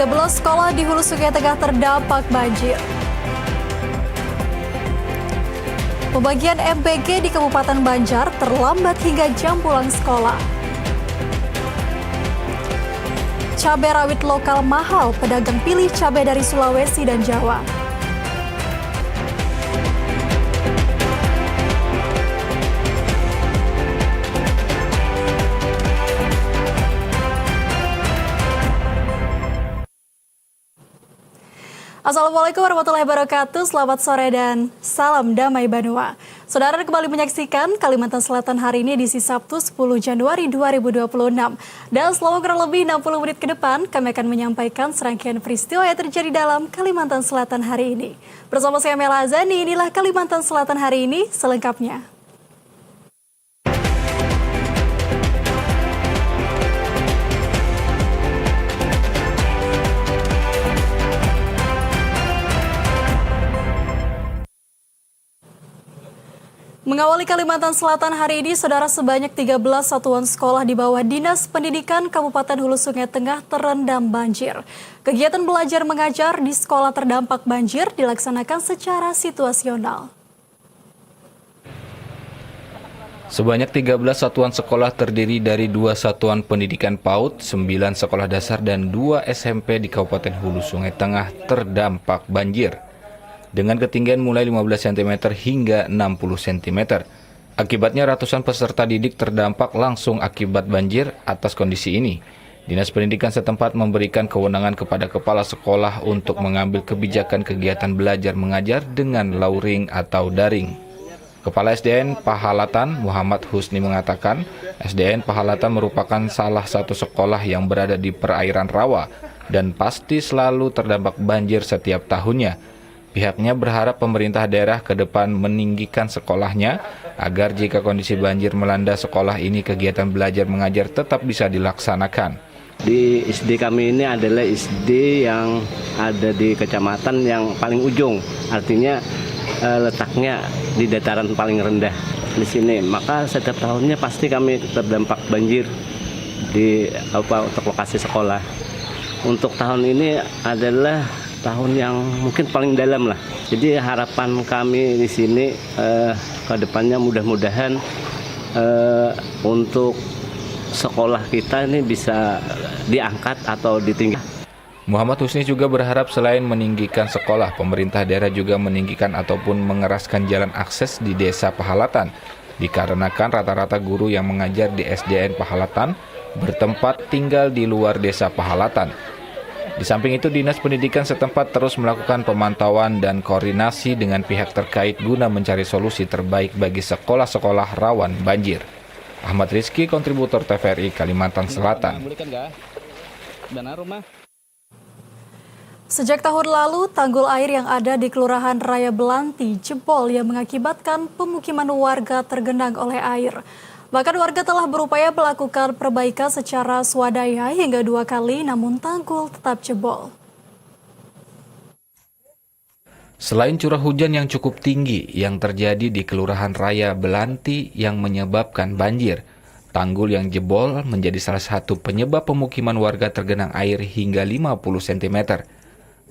13 sekolah di Hulu Sungai Tengah terdampak banjir. Pembagian MBG di Kabupaten Banjar terlambat hingga jam pulang sekolah. Cabai rawit lokal mahal, pedagang pilih cabai dari Sulawesi dan Jawa. Assalamualaikum warahmatullahi wabarakatuh, selamat sore dan salam damai Banua. Saudara kembali menyaksikan Kalimantan Selatan hari ini edisi Sabtu 10 Januari 2026. Dan selama kurang lebih 60 menit ke depan, kami akan menyampaikan serangkaian peristiwa yang terjadi dalam Kalimantan Selatan hari ini. Bersama saya Mela Azani, inilah Kalimantan Selatan hari ini selengkapnya. Mengawali Kalimantan Selatan hari ini, saudara, sebanyak 13 satuan sekolah di bawah Dinas Pendidikan Kabupaten Hulu Sungai Tengah terendam banjir. Kegiatan belajar mengajar di sekolah terdampak banjir dilaksanakan secara situasional. Sebanyak 13 satuan sekolah terdiri dari 2 satuan pendidikan PAUD, 9 sekolah dasar dan 2 SMP di Kabupaten Hulu Sungai Tengah terdampak banjir dengan ketinggian mulai 15 cm hingga 60 cm. Akibatnya ratusan peserta didik terdampak langsung akibat banjir. Atas kondisi ini, Dinas Pendidikan setempat memberikan kewenangan kepada kepala sekolah untuk mengambil kebijakan kegiatan belajar mengajar dengan luring atau daring. Kepala SDN Pahalatan Muhammad Husni mengatakan, SDN Pahalatan merupakan salah satu sekolah yang berada di perairan rawa dan pasti selalu terdampak banjir setiap tahunnya. Pihaknya berharap pemerintah daerah ke depan meninggikan sekolahnya agar jika kondisi banjir melanda sekolah ini, kegiatan belajar mengajar tetap bisa dilaksanakan. Di SD kami ini adalah SD yang ada di kecamatan yang paling ujung, artinya letaknya di dataran paling rendah di sini. Maka setiap tahunnya pasti kami terdampak banjir di untuk lokasi sekolah. Untuk tahun ini adalah tahun yang mungkin paling dalam lah. Jadi harapan kami di sini ke depannya mudah-mudahan untuk sekolah kita ini bisa diangkat atau ditinggikan. Muhammad Husni juga berharap selain meninggikan sekolah, pemerintah daerah juga meninggikan ataupun mengeraskan jalan akses di Desa Pahalatan, dikarenakan rata-rata guru yang mengajar di SDN Pahalatan bertempat tinggal di luar Desa Pahalatan. Di samping itu, Dinas Pendidikan setempat terus melakukan pemantauan dan koordinasi dengan pihak terkait guna mencari solusi terbaik bagi sekolah-sekolah rawan banjir. Ahmad Rizky, kontributor TVRI Kalimantan Selatan. Sejak tahun lalu, tanggul air yang ada di Kelurahan Raya Belanti jebol yang mengakibatkan pemukiman warga tergenang oleh air. Bahkan warga telah berupaya melakukan perbaikan secara swadaya hingga 2 kali, namun tanggul tetap jebol. Selain curah hujan yang cukup tinggi yang terjadi di Kelurahan Raya Belanti yang menyebabkan banjir, tanggul yang jebol menjadi salah satu penyebab pemukiman warga tergenang air hingga 50 cm.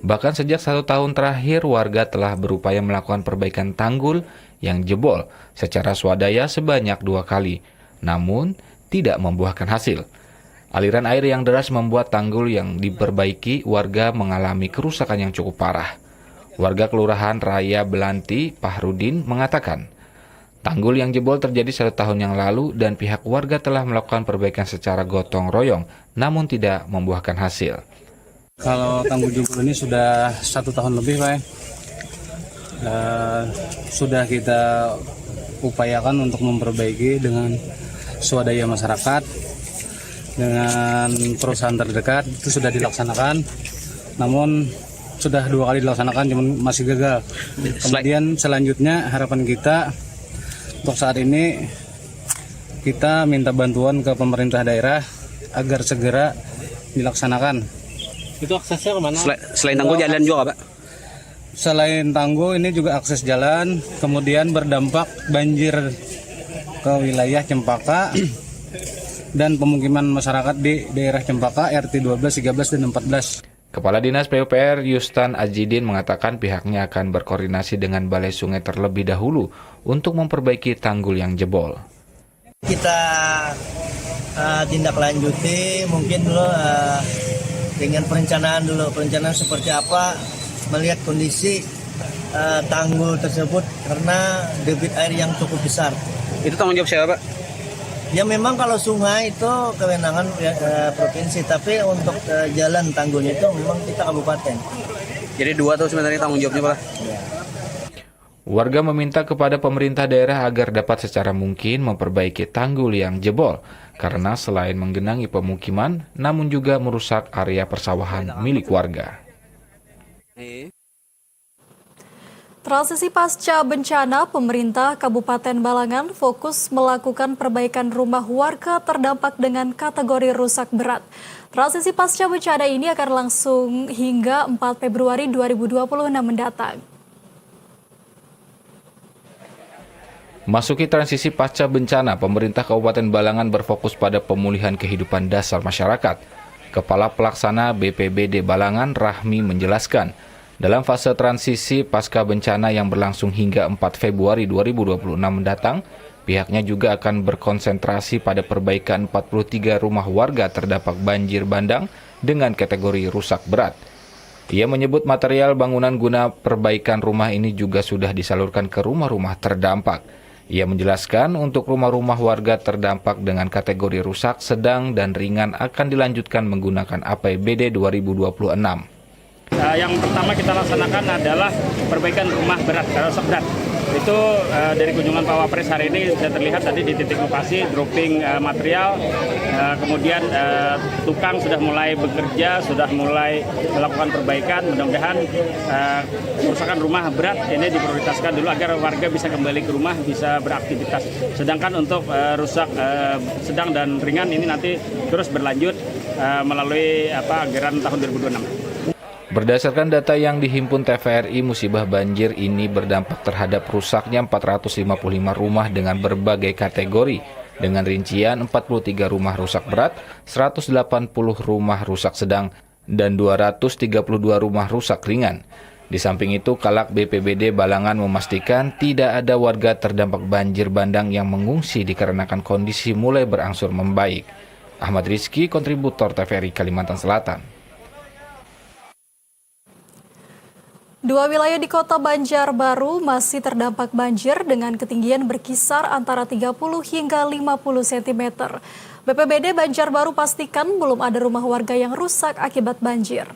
Bahkan sejak 1 tahun terakhir, warga telah berupaya melakukan perbaikan tanggul yang jebol secara swadaya sebanyak 2 kali, namun tidak membuahkan hasil. Aliran air yang deras membuat tanggul yang diperbaiki warga mengalami kerusakan yang cukup parah. Warga Kelurahan Raya Belanti, Pahrudin, mengatakan, tanggul yang jebol terjadi 1 tahun yang lalu dan pihak warga telah melakukan perbaikan secara gotong royong, namun tidak membuahkan hasil. Kalau tanggul jebol ini sudah 1 tahun lebih, Pak. Sudah kita upayakan untuk memperbaiki dengan swadaya masyarakat, dengan perusahaan terdekat, itu sudah dilaksanakan. Namun sudah 2 kali dilaksanakan, cuman masih gagal. Kemudian selanjutnya harapan kita untuk saat ini, kita minta bantuan ke pemerintah daerah agar segera dilaksanakan. Itu aksesnya kemana? Selain tanggul jalan juga, Pak? Selain tanggul, ini juga akses jalan, kemudian berdampak banjir ke wilayah Cempaka dan pemukiman masyarakat di daerah Cempaka RT 12, 13, dan 14. Kepala Dinas PUPR Yustan Ajidin mengatakan pihaknya akan berkoordinasi dengan Balai Sungai terlebih dahulu untuk memperbaiki tanggul yang jebol. Kita tindak lanjuti mungkin dulu dengan perencanaan seperti apa, melihat kondisi tanggul tersebut karena debit air yang cukup besar. Itu tanggung jawab siapa, Pak? Ya memang kalau sungai itu kewenangan provinsi, tapi untuk jalan tanggulnya itu memang kita kabupaten. Jadi dua tuh sebenarnya tanggung jawabnya, Pak? Warga meminta kepada pemerintah daerah agar dapat secara mungkin memperbaiki tanggul yang jebol, karena selain menggenangi pemukiman, namun juga merusak area persawahan milik warga. Transisi pasca bencana, pemerintah Kabupaten Balangan fokus melakukan perbaikan rumah warga terdampak dengan kategori rusak berat. Transisi pasca bencana ini akan langsung hingga 4 Februari 2026 mendatang. Masuki transisi pasca bencana, pemerintah Kabupaten Balangan berfokus pada pemulihan kehidupan dasar masyarakat. Kepala Pelaksana BPBD Balangan, Rahmi, menjelaskan, dalam fase transisi pasca bencana yang berlangsung hingga 4 Februari 2026 mendatang, pihaknya juga akan berkonsentrasi pada perbaikan 43 rumah warga terdampak banjir bandang dengan kategori rusak berat. Ia menyebut material bangunan guna perbaikan rumah ini juga sudah disalurkan ke rumah-rumah terdampak. Ia menjelaskan untuk rumah-rumah warga terdampak dengan kategori rusak, sedang, dan ringan akan dilanjutkan menggunakan APBD 2026. Yang pertama kita laksanakan adalah perbaikan rumah berat, rusak berat. Itu dari kunjungan Pak Wapres hari ini sudah terlihat tadi di titik lokasi dropping material, kemudian tukang sudah mulai bekerja, sudah mulai melakukan perbaikan. Mudah-mudahan kerusakan rumah berat ini diprioritaskan dulu agar warga bisa kembali ke rumah, bisa beraktivitas. Sedangkan untuk rusak sedang dan ringan ini nanti terus berlanjut melalui anggaran tahun 2026. Berdasarkan data yang dihimpun TVRI, musibah banjir ini berdampak terhadap rusaknya 455 rumah dengan berbagai kategori, dengan rincian 43 rumah rusak berat, 180 rumah rusak sedang, dan 232 rumah rusak ringan. Di samping itu, Kalak BPBD Balangan memastikan tidak ada warga terdampak banjir bandang yang mengungsi dikarenakan kondisi mulai berangsur membaik. Ahmad Rizky, kontributor TVRI Kalimantan Selatan. Dua wilayah di Kota Banjarbaru masih terdampak banjir dengan ketinggian berkisar antara 30 hingga 50 cm. BPBD Banjarbaru pastikan belum ada rumah warga yang rusak akibat banjir.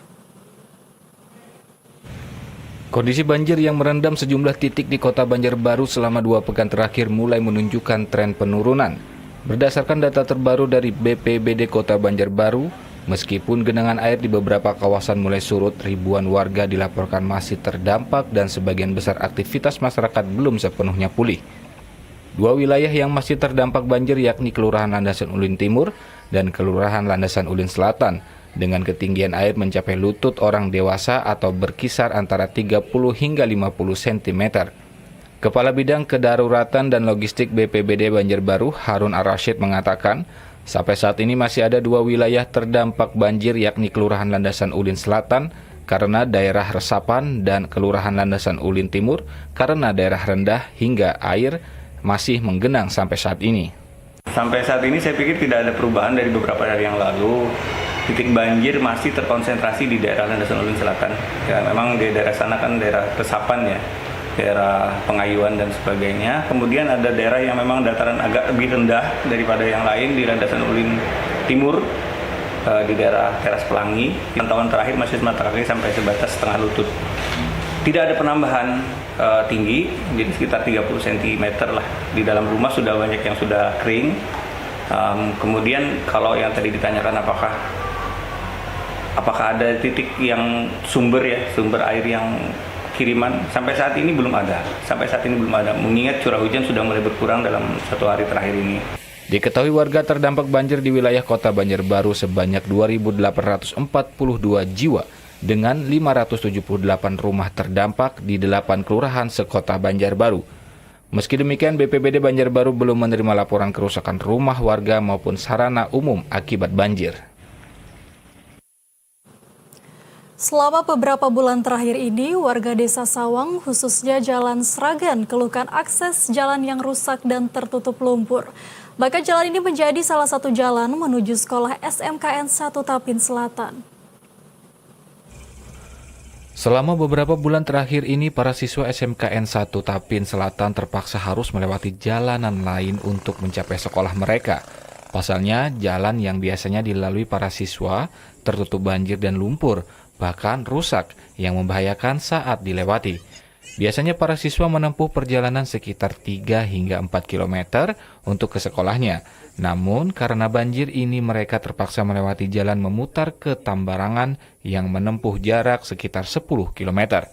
Kondisi banjir yang merendam sejumlah titik di Kota Banjarbaru selama 2 pekan terakhir mulai menunjukkan tren penurunan. Berdasarkan data terbaru dari BPBD Kota Banjarbaru, meskipun genangan air di beberapa kawasan mulai surut, ribuan warga dilaporkan masih terdampak dan sebagian besar aktivitas masyarakat belum sepenuhnya pulih. Dua wilayah yang masih terdampak banjir yakni Kelurahan Landasan Ulin Timur dan Kelurahan Landasan Ulin Selatan, dengan ketinggian air mencapai lutut orang dewasa atau berkisar antara 30 hingga 50 cm. Kepala Bidang Kedaruratan dan Logistik BPBD Banjarbaru, Harun Ar-Rasyid, mengatakan, sampai saat ini masih ada 2 wilayah terdampak banjir yakni Kelurahan Landasan Ulin Selatan karena daerah resapan dan Kelurahan Landasan Ulin Timur karena daerah rendah hingga air masih menggenang sampai saat ini. Sampai saat ini saya pikir tidak ada perubahan dari beberapa hari yang lalu. Titik banjir masih terkonsentrasi di daerah Landasan Ulin Selatan. Ya, memang di daerah sana kan daerah resapan ya, daerah Pengayuan dan sebagainya. Kemudian ada daerah yang memang dataran agak lebih rendah daripada yang lain di Landasan Ulin Timur, di daerah Teras Pelangi. Pantauan terakhir masih semata kaki sampai sebatas setengah lutut. Tidak ada penambahan tinggi, jadi sekitar 30 cm lah. Di dalam rumah sudah banyak yang sudah kering. Kemudian kalau yang tadi ditanyakan apakah ada titik yang sumber air yang kiriman, sampai saat ini belum ada. Mengingat curah hujan sudah mulai berkurang dalam 1 hari terakhir ini. Diketahui warga terdampak banjir di wilayah Kota Banjarbaru sebanyak 2.842 jiwa dengan 578 rumah terdampak di 8 kelurahan sekota Banjarbaru. Meski demikian, BPBD Banjarbaru belum menerima laporan kerusakan rumah warga maupun sarana umum akibat banjir. Selama beberapa bulan terakhir ini, warga Desa Sawang, khususnya Jalan Sragen, keluhkan akses jalan yang rusak dan tertutup lumpur. Bahkan jalan ini menjadi salah satu jalan menuju sekolah SMKN 1 Tapin Selatan. Selama beberapa bulan terakhir ini, para siswa SMKN 1 Tapin Selatan terpaksa harus melewati jalanan lain untuk mencapai sekolah mereka. Pasalnya, jalan yang biasanya dilalui para siswa tertutup banjir dan lumpur, bahkan rusak yang membahayakan saat dilewati. Biasanya para siswa menempuh perjalanan sekitar 3 hingga 4 km untuk ke sekolahnya. Namun karena banjir ini mereka terpaksa melewati jalan memutar ke Tambarangan yang menempuh jarak sekitar 10 km.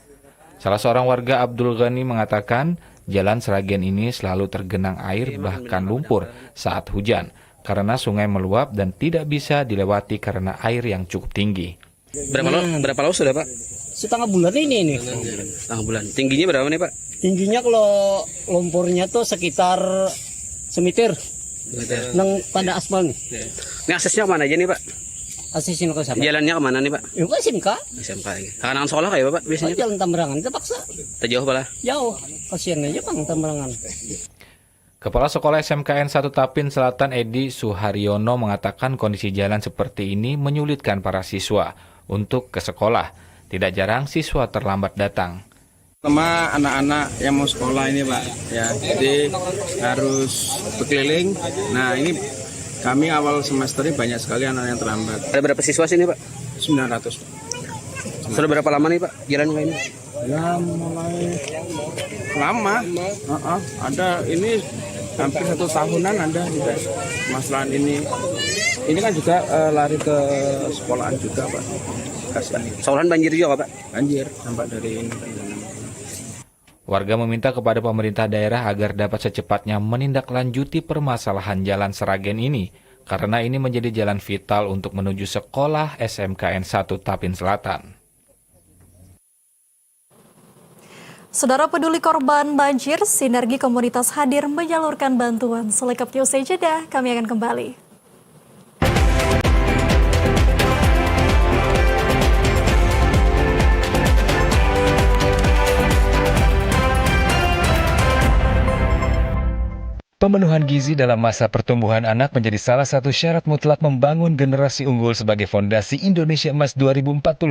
Salah seorang warga, Abdul Ghani, mengatakan jalan Sragen ini selalu tergenang air bahkan lumpur saat hujan karena sungai meluap dan tidak bisa dilewati karena air yang cukup tinggi. Berapa laut sudah, Pak? Setengah bulan ini. Setengah bulan. Tingginya berapa nih, Pak? Tingginya kalau lumpurnya tuh sekitar semeter. Nang pada aspal nih. Ini aksesnya kemana aja nih, Pak? Asisin ke sana. Jalannya kemana nih, Pak? Yuk ke SMK. SMK. Kanan sekolah kayak Pak biasanya? Jalan Tambarangan terpaksa. Terjauh pala? Jauh. Kasihan aja Bang Tambarangan. Kepala Sekolah SMKN 1 Tapin Selatan Edi Suharyono mengatakan kondisi jalan seperti ini menyulitkan para siswa untuk ke sekolah. Tidak jarang siswa terlambat datang. Sama anak-anak yang mau sekolah ini Pak, ya, jadi harus berkeliling. Nah ini kami awal semester ini banyak sekali anak yang terlambat. Ada berapa siswa sini Pak? 900. Sudah berapa lama nih Pak jalan kayak ini? Ya mulai lama, ada ini hampir 1 tahunan ada juga masalahan ini. Ini kan juga lari ke sekolahan juga Pak. Kasihan. Sekolahan banjir juga Pak? Banjir sampai dari ini. Warga meminta kepada pemerintah daerah agar dapat secepatnya menindaklanjuti permasalahan jalan Sragen ini, karena ini menjadi jalan vital untuk menuju sekolah SMKN 1 Tapin Selatan. Saudara peduli korban banjir, Sinergi Komunitas hadir menyalurkan bantuan. Selengkapnya usai jeda, kami akan kembali. Pemenuhan gizi dalam masa pertumbuhan anak menjadi salah satu syarat mutlak membangun generasi unggul sebagai fondasi Indonesia Emas 2045.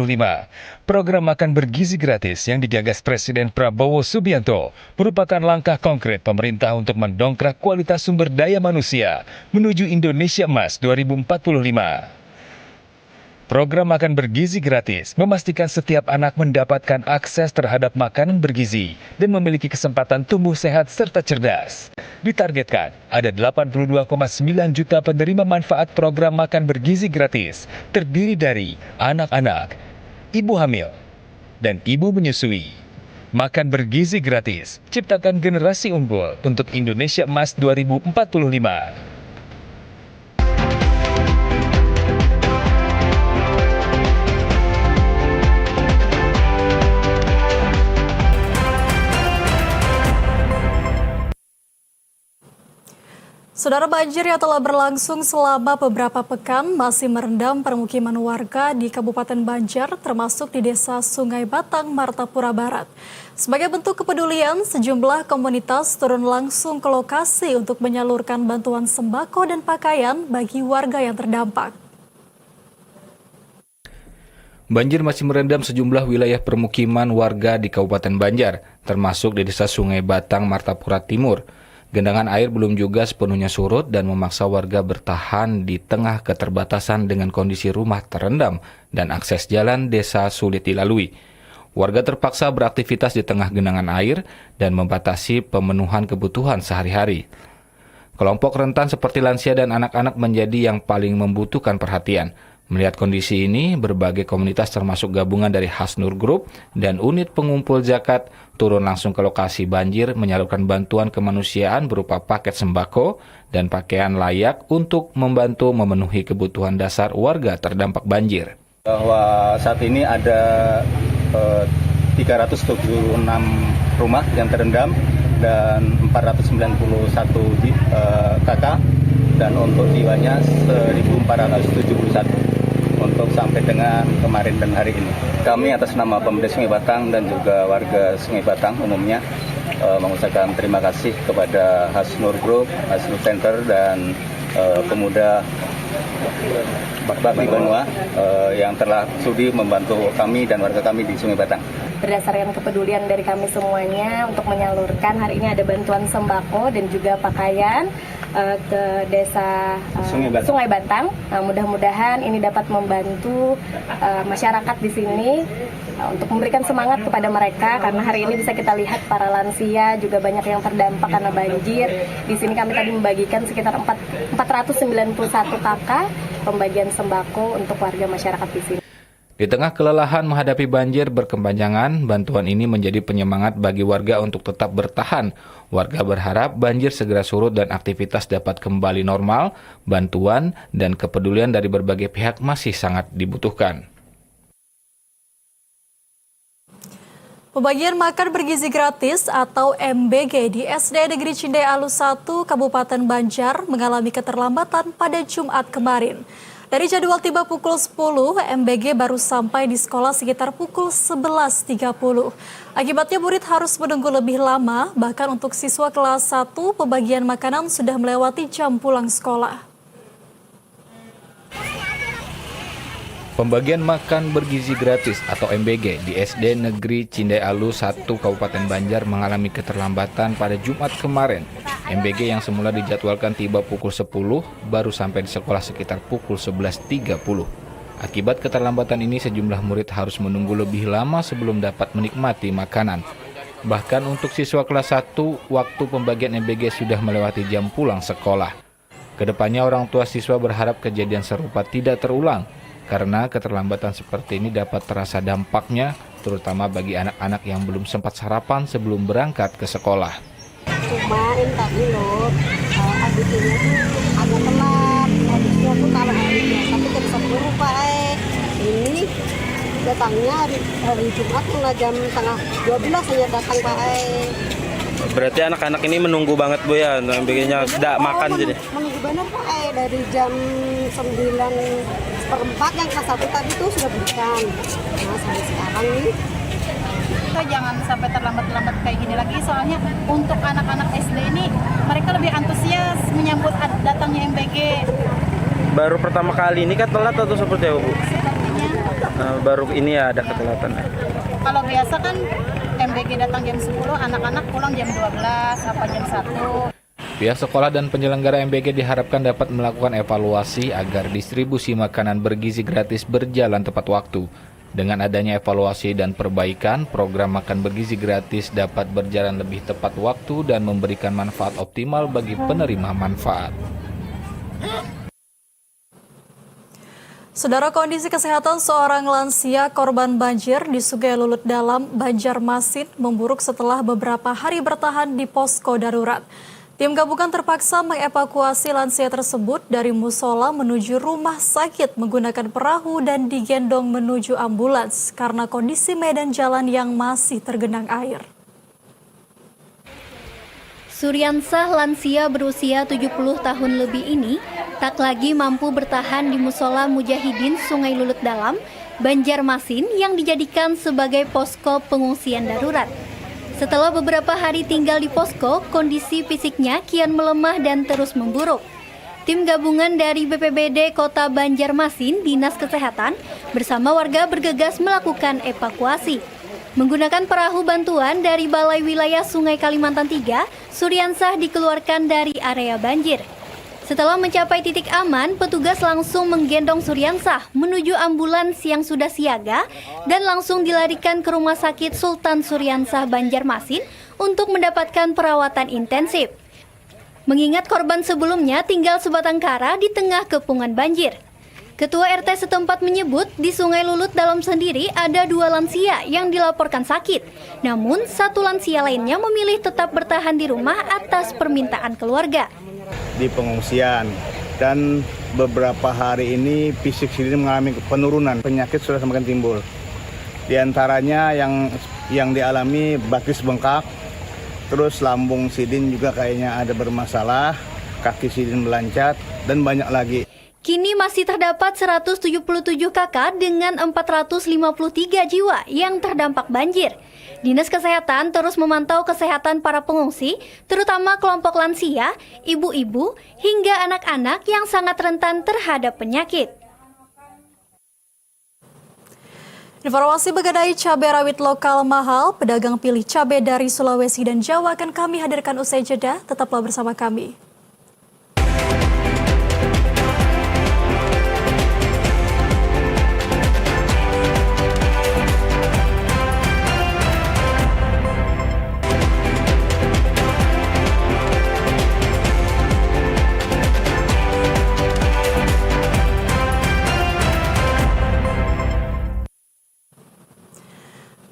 Program makan bergizi gratis yang digagas Presiden Prabowo Subianto merupakan langkah konkret pemerintah untuk mendongkrak kualitas sumber daya manusia menuju Indonesia Emas 2045. Program makan bergizi gratis memastikan setiap anak mendapatkan akses terhadap makanan bergizi dan memiliki kesempatan tumbuh sehat serta cerdas. Ditargetkan ada 82,9 juta penerima manfaat program makan bergizi gratis, terdiri dari anak-anak, ibu hamil, dan ibu menyusui. Makan bergizi gratis, ciptakan generasi unggul untuk Indonesia Emas 2045. Saudara, banjir yang telah berlangsung selama beberapa pekan masih merendam permukiman warga di Kabupaten Banjar, termasuk di Desa Sungai Batang, Martapura Barat. Sebagai bentuk kepedulian, sejumlah komunitas turun langsung ke lokasi untuk menyalurkan bantuan sembako dan pakaian bagi warga yang terdampak. Banjir masih merendam sejumlah wilayah permukiman warga di Kabupaten Banjar, termasuk di Desa Sungai Batang, Martapura Timur. Genangan air belum juga sepenuhnya surut dan memaksa warga bertahan di tengah keterbatasan dengan kondisi rumah terendam dan akses jalan desa sulit dilalui. Warga terpaksa beraktivitas di tengah genangan air dan membatasi pemenuhan kebutuhan sehari-hari. Kelompok rentan seperti lansia dan anak-anak menjadi yang paling membutuhkan perhatian. Melihat kondisi ini, berbagai komunitas termasuk gabungan dari Hasnur Group dan unit pengumpul zakat turun langsung ke lokasi banjir menyalurkan bantuan kemanusiaan berupa paket sembako dan pakaian layak untuk membantu memenuhi kebutuhan dasar warga terdampak banjir. Bahwa saat ini ada 376 rumah yang terendam dan 491 kakak, dan untuk jiwanya 1.471. untuk sampai dengan kemarin dan hari ini. Kami atas nama Pemuda Sungai Batang dan juga warga Sungai Batang umumnya mengucapkan terima kasih kepada Hasnur Group, Hasnur Center dan pemuda Bakti Banua yang telah sudi membantu kami dan warga kami di Sungai Batang. Berdasarkan kepedulian dari kami semuanya untuk menyalurkan hari ini ada bantuan sembako dan juga pakaian ke desa Sungai Batang. Mudah-mudahan ini dapat membantu masyarakat di sini untuk memberikan semangat kepada mereka, karena hari ini bisa kita lihat para lansia juga banyak yang terdampak karena banjir. Di sini kami tadi membagikan sekitar 491 KK pembagian sembako untuk warga masyarakat di sini. Di tengah kelelahan menghadapi banjir berkepanjangan, bantuan ini menjadi penyemangat bagi warga untuk tetap bertahan. Warga berharap banjir segera surut dan aktivitas dapat kembali normal. Bantuan dan kepedulian dari berbagai pihak masih sangat dibutuhkan. Pembagian makan bergizi gratis atau MBG di SD Negeri Cindai Alus 1 Kabupaten Banjar mengalami keterlambatan pada Jumat kemarin. Dari jadwal tiba pukul 10, MBG baru sampai di sekolah sekitar pukul 11.30. Akibatnya murid harus menunggu lebih lama, bahkan untuk siswa kelas 1 pembagian makanan sudah melewati jam pulang sekolah. Pembagian makan bergizi gratis atau MBG di SD Negeri Cindai Alus 1 Kabupaten Banjar mengalami keterlambatan pada Jumat kemarin. MBG yang semula dijadwalkan tiba pukul 10 baru sampai di sekolah sekitar pukul 11.30. Akibat keterlambatan ini sejumlah murid harus menunggu lebih lama sebelum dapat menikmati makanan. Bahkan untuk siswa kelas 1, waktu pembagian MBG sudah melewati jam pulang sekolah. Kedepannya orang tua siswa berharap kejadian serupa tidak terulang, karena keterlambatan seperti ini dapat terasa dampaknya, terutama bagi anak-anak yang belum sempat sarapan sebelum berangkat ke sekolah. Kemarin tadi loh, adiknya tuh agak telat, adiknya tuh kalau hari biasa tuh jam 10 Pak. Ini datangnya hari Jumat jam setengah 12 hanya datang Pak. Berarti anak-anak ini menunggu banget Bu ya, MBG-nya tidak makan jadi. Menunggu benar Pak, dari jam 9:04 yang kelas 1 tadi tuh sudah berikan. Nah sampai sekarang nih. Kita jangan sampai terlambat-lambat kayak gini lagi, soalnya untuk anak-anak SD ini mereka lebih antusias menyambut datangnya MBG. Baru pertama kali ini kan telat atau seperti apa Bu? Sepertinya. Baru ini ya ada ketelatan. Kalau biasa kan MBG datang jam 10, anak-anak pulang jam 12 apa jam 1. Pihak sekolah dan penyelenggara MBG diharapkan dapat melakukan evaluasi agar distribusi makanan bergizi gratis berjalan tepat waktu. Dengan adanya evaluasi dan perbaikan, program makan bergizi gratis dapat berjalan lebih tepat waktu dan memberikan manfaat optimal bagi penerima manfaat. Saudara, kondisi kesehatan seorang lansia korban banjir di Sungai Lulut Dalam, Banjarmasin memburuk setelah beberapa hari bertahan di posko darurat. Tim gabungan terpaksa mengevakuasi lansia tersebut dari musola menuju rumah sakit menggunakan perahu dan digendong menuju ambulans karena kondisi medan jalan yang masih tergenang air. Suryansah lansia berusia 70 tahun lebih ini tak lagi mampu bertahan di musola Mujahidin Sungai Lulut Dalam, Banjarmasin yang dijadikan sebagai posko pengungsian darurat. Setelah beberapa hari tinggal di posko, kondisi fisiknya kian melemah dan terus memburuk. Tim gabungan dari BPBD Kota Banjarmasin, Dinas Kesehatan, bersama warga bergegas melakukan evakuasi. Menggunakan perahu bantuan dari Balai Wilayah Sungai Kalimantan 3, Suryansah dikeluarkan dari area banjir. Setelah mencapai titik aman, petugas langsung menggendong Suryansah menuju ambulans yang sudah siaga dan langsung dilarikan ke Rumah Sakit Sultan Suryansah Banjarmasin untuk mendapatkan perawatan intensif. Mengingat korban sebelumnya tinggal sebatang kara di tengah kepungan banjir. Ketua RT setempat menyebut di Sungai Lulut Dalam sendiri ada 2 lansia yang dilaporkan sakit. Namun 1 lansia lainnya memilih tetap bertahan di rumah atas permintaan keluarga. Di pengungsian dan beberapa hari ini fisik Sidin mengalami penurunan, penyakit sudah semakin timbul. Di antaranya yang dialami batis bengkak, terus lambung Sidin juga kayaknya ada bermasalah, kaki Sidin melancat dan banyak lagi. Kini masih terdapat 177 kakak dengan 453 jiwa yang terdampak banjir. Dinas Kesehatan terus memantau kesehatan para pengungsi, terutama kelompok lansia, ibu-ibu, hingga anak-anak yang sangat rentan terhadap penyakit. Informasi mengenai cabai rawit lokal mahal, pedagang pilih cabai dari Sulawesi dan Jawa akan kami hadirkan usai jeda. Tetaplah bersama kami.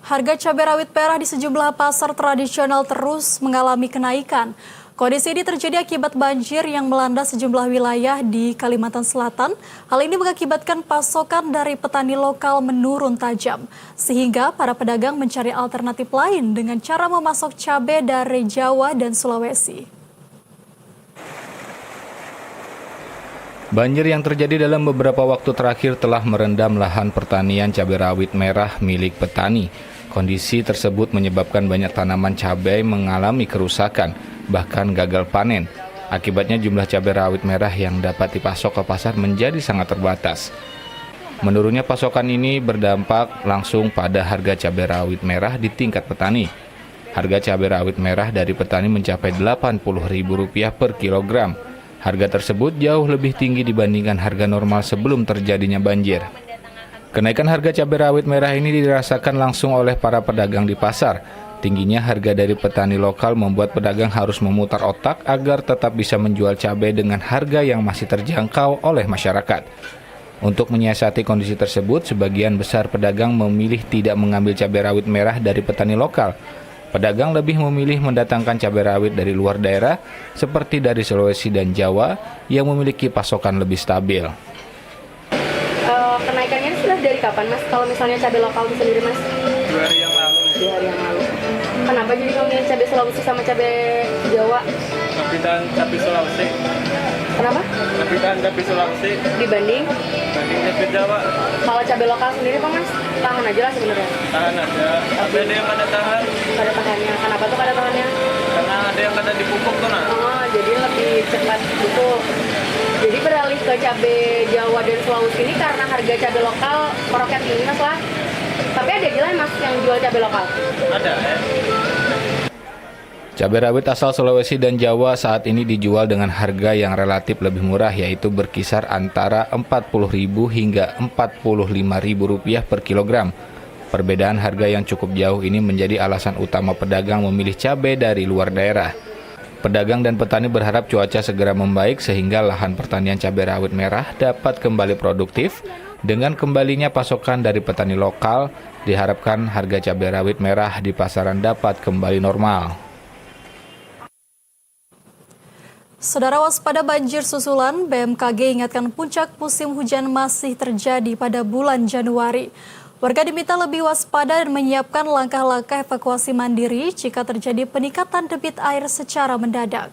Harga cabai rawit merah di sejumlah pasar tradisional terus mengalami kenaikan. Kondisi ini terjadi akibat banjir yang melanda sejumlah wilayah di Kalimantan Selatan. Hal ini mengakibatkan pasokan dari petani lokal menurun tajam, sehingga para pedagang mencari alternatif lain dengan cara memasok cabai dari Jawa dan Sulawesi. Banjir yang terjadi dalam beberapa waktu terakhir telah merendam lahan pertanian cabai rawit merah milik petani. Kondisi tersebut menyebabkan banyak tanaman cabai mengalami kerusakan, bahkan gagal panen. Akibatnya jumlah cabai rawit merah yang dapat dipasok ke pasar menjadi sangat terbatas. Menurunnya pasokan ini berdampak langsung pada harga cabai rawit merah di tingkat petani. Harga cabai rawit merah dari petani mencapai Rp80.000 per kilogram. Harga tersebut jauh lebih tinggi dibandingkan harga normal sebelum terjadinya banjir. Kenaikan harga cabai rawit merah ini dirasakan langsung oleh para pedagang di pasar. Tingginya harga dari petani lokal membuat pedagang harus memutar otak agar tetap bisa menjual cabai dengan harga yang masih terjangkau oleh masyarakat. Untuk menyiasati kondisi tersebut, sebagian besar pedagang memilih tidak mengambil cabai rawit merah dari petani lokal. Pedagang lebih memilih mendatangkan cabai rawit dari luar daerah, seperti dari Sulawesi dan Jawa, yang memiliki pasokan lebih stabil. Kenaikannya sudah dari kapan, Mas? Kalau misalnya cabai lokal itu sendiri, Mas? 2 hari yang lalu. 2 hari yang lalu. Kenapa jadi ngomongin cabai Sulawesi sama cabai Jawa? Lebih tahan cabai Sulawesi. Kenapa? Lebih tahan cabai Sulawesi Dibanding cabai Jawa. Kalau cabai lokal sendiri, Pak, Mas? Tahan aja lah sebenarnya. Tahan aja. Tapi ada yang kada tahan. Kada tahannya. Kenapa tuh kada tahannya? Karena ada yang kada dipupuk tuh, nah. Oh, jadi lebih cepat gitu. Jadi beralih ke cabai Jawa dan Sulawesi ini karena harga cabai lokal meroket tinggi, Mas lah. Tapi ada aja lah, Mas, yang jual cabai lokal. Ada ya. Cabai rawit asal Sulawesi dan Jawa saat ini dijual dengan harga yang relatif lebih murah, yaitu berkisar antara Rp40.000 hingga Rp45.000 per kilogram. Perbedaan harga yang cukup jauh ini menjadi alasan utama pedagang memilih cabai dari luar daerah. Pedagang dan petani berharap cuaca segera membaik sehingga lahan pertanian cabai rawit merah dapat kembali produktif. Dengan kembalinya pasokan dari petani lokal, diharapkan harga cabai rawit merah di pasaran dapat kembali normal. Saudara, waspada banjir susulan, BMKG ingatkan puncak musim hujan masih terjadi pada bulan Januari. Warga diminta lebih waspada dan menyiapkan langkah-langkah evakuasi mandiri jika terjadi peningkatan debit air secara mendadak.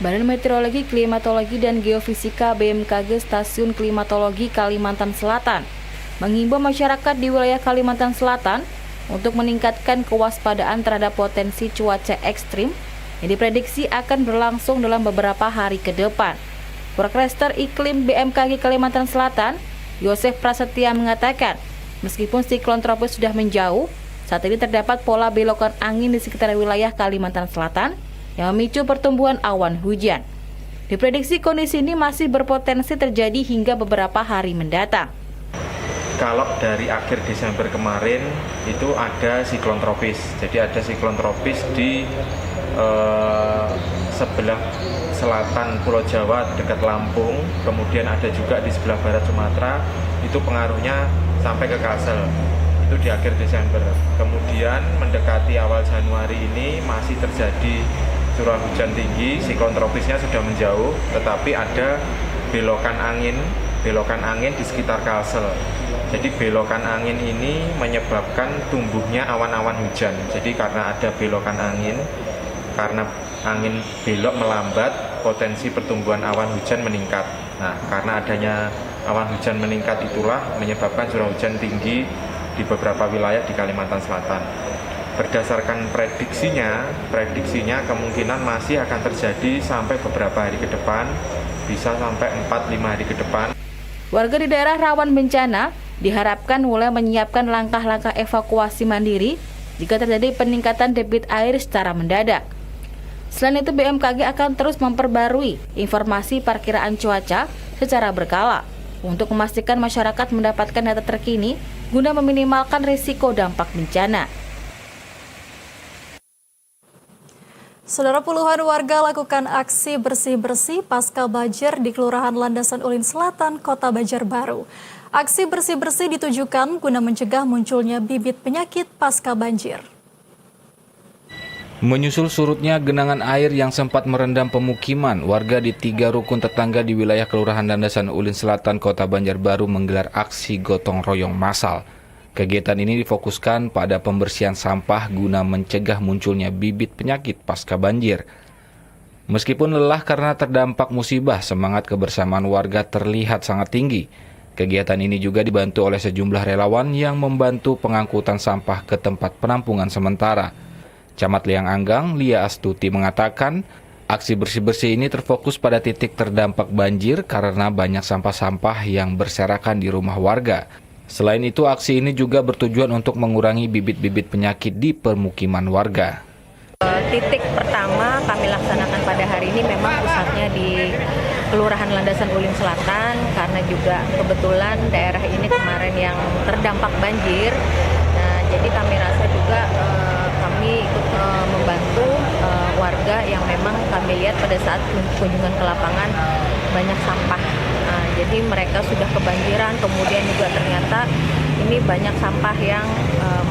Badan Meteorologi, Klimatologi, dan Geofisika BMKG Stasiun Klimatologi Kalimantan Selatan mengimbau masyarakat di wilayah Kalimantan Selatan untuk meningkatkan kewaspadaan terhadap potensi cuaca ekstrim yang diprediksi akan berlangsung dalam beberapa hari ke depan. Prorektor Iklim BMKG Kalimantan Selatan, Yosef Prasetya mengatakan, meskipun siklon tropis sudah menjauh, saat ini terdapat pola belokan angin di sekitar wilayah Kalimantan Selatan yang memicu pertumbuhan awan hujan. Diprediksi kondisi ini masih berpotensi terjadi hingga beberapa hari mendatang. Kalau dari akhir Desember kemarin itu ada siklon tropis, jadi ada siklon tropis di sebelah selatan Pulau Jawa dekat Lampung, kemudian ada juga di sebelah barat Sumatera, itu pengaruhnya sampai ke Kalsel, itu di akhir Desember. Kemudian mendekati awal Januari ini masih terjadi curah hujan tinggi, siklon tropisnya sudah menjauh, tetapi ada belokan angin di sekitar Kalsel. Jadi belokan angin ini menyebabkan tumbuhnya awan-awan hujan. Jadi karena ada belokan angin, karena angin belok melambat, potensi pertumbuhan awan hujan meningkat. Nah, karena adanya awan hujan meningkat itulah menyebabkan curah hujan tinggi di beberapa wilayah di Kalimantan Selatan. Berdasarkan prediksinya kemungkinan masih akan terjadi sampai beberapa hari ke depan, bisa sampai 4-5 hari ke depan. Warga di daerah rawan bencana diharapkan mulai menyiapkan langkah-langkah evakuasi mandiri jika terjadi peningkatan debit air secara mendadak. Selain itu, BMKG akan terus memperbarui informasi perkiraan cuaca secara berkala untuk memastikan masyarakat mendapatkan data terkini guna meminimalkan risiko dampak bencana. Saudara, puluhan warga lakukan aksi bersih-bersih pasca banjir di Kelurahan Landasan Ulin Selatan, Kota Banjarbaru. Aksi bersih-bersih ditujukan guna mencegah munculnya bibit penyakit pasca banjir. Menyusul surutnya genangan air yang sempat merendam pemukiman, warga di 3 rukun tetangga di wilayah Kelurahan Landasan Ulin Selatan, Kota Banjarbaru menggelar aksi gotong royong massal. Kegiatan ini difokuskan pada pembersihan sampah guna mencegah munculnya bibit penyakit pasca banjir. Meskipun lelah karena terdampak musibah, semangat kebersamaan warga terlihat sangat tinggi. Kegiatan ini juga dibantu oleh sejumlah relawan yang membantu pengangkutan sampah ke tempat penampungan sementara. Camat Liang Anggang, Lia Astuti mengatakan, aksi bersih-bersih ini terfokus pada titik terdampak banjir karena banyak sampah-sampah yang berserakan di rumah warga. Selain itu, aksi ini juga bertujuan untuk mengurangi bibit-bibit penyakit di permukiman warga. Titik pertama kami laksanakan pada hari ini memang pusatnya di Kelurahan Landasan Ulin Selatan karena juga kebetulan daerah ini kemarin yang terdampak banjir. Nah, jadi kami rasa juga kami ikut membantu warga yang memang kami lihat pada saat kunjungan ke lapangan banyak sampah. Jadi mereka sudah kebanjiran, kemudian juga ternyata ini banyak sampah yang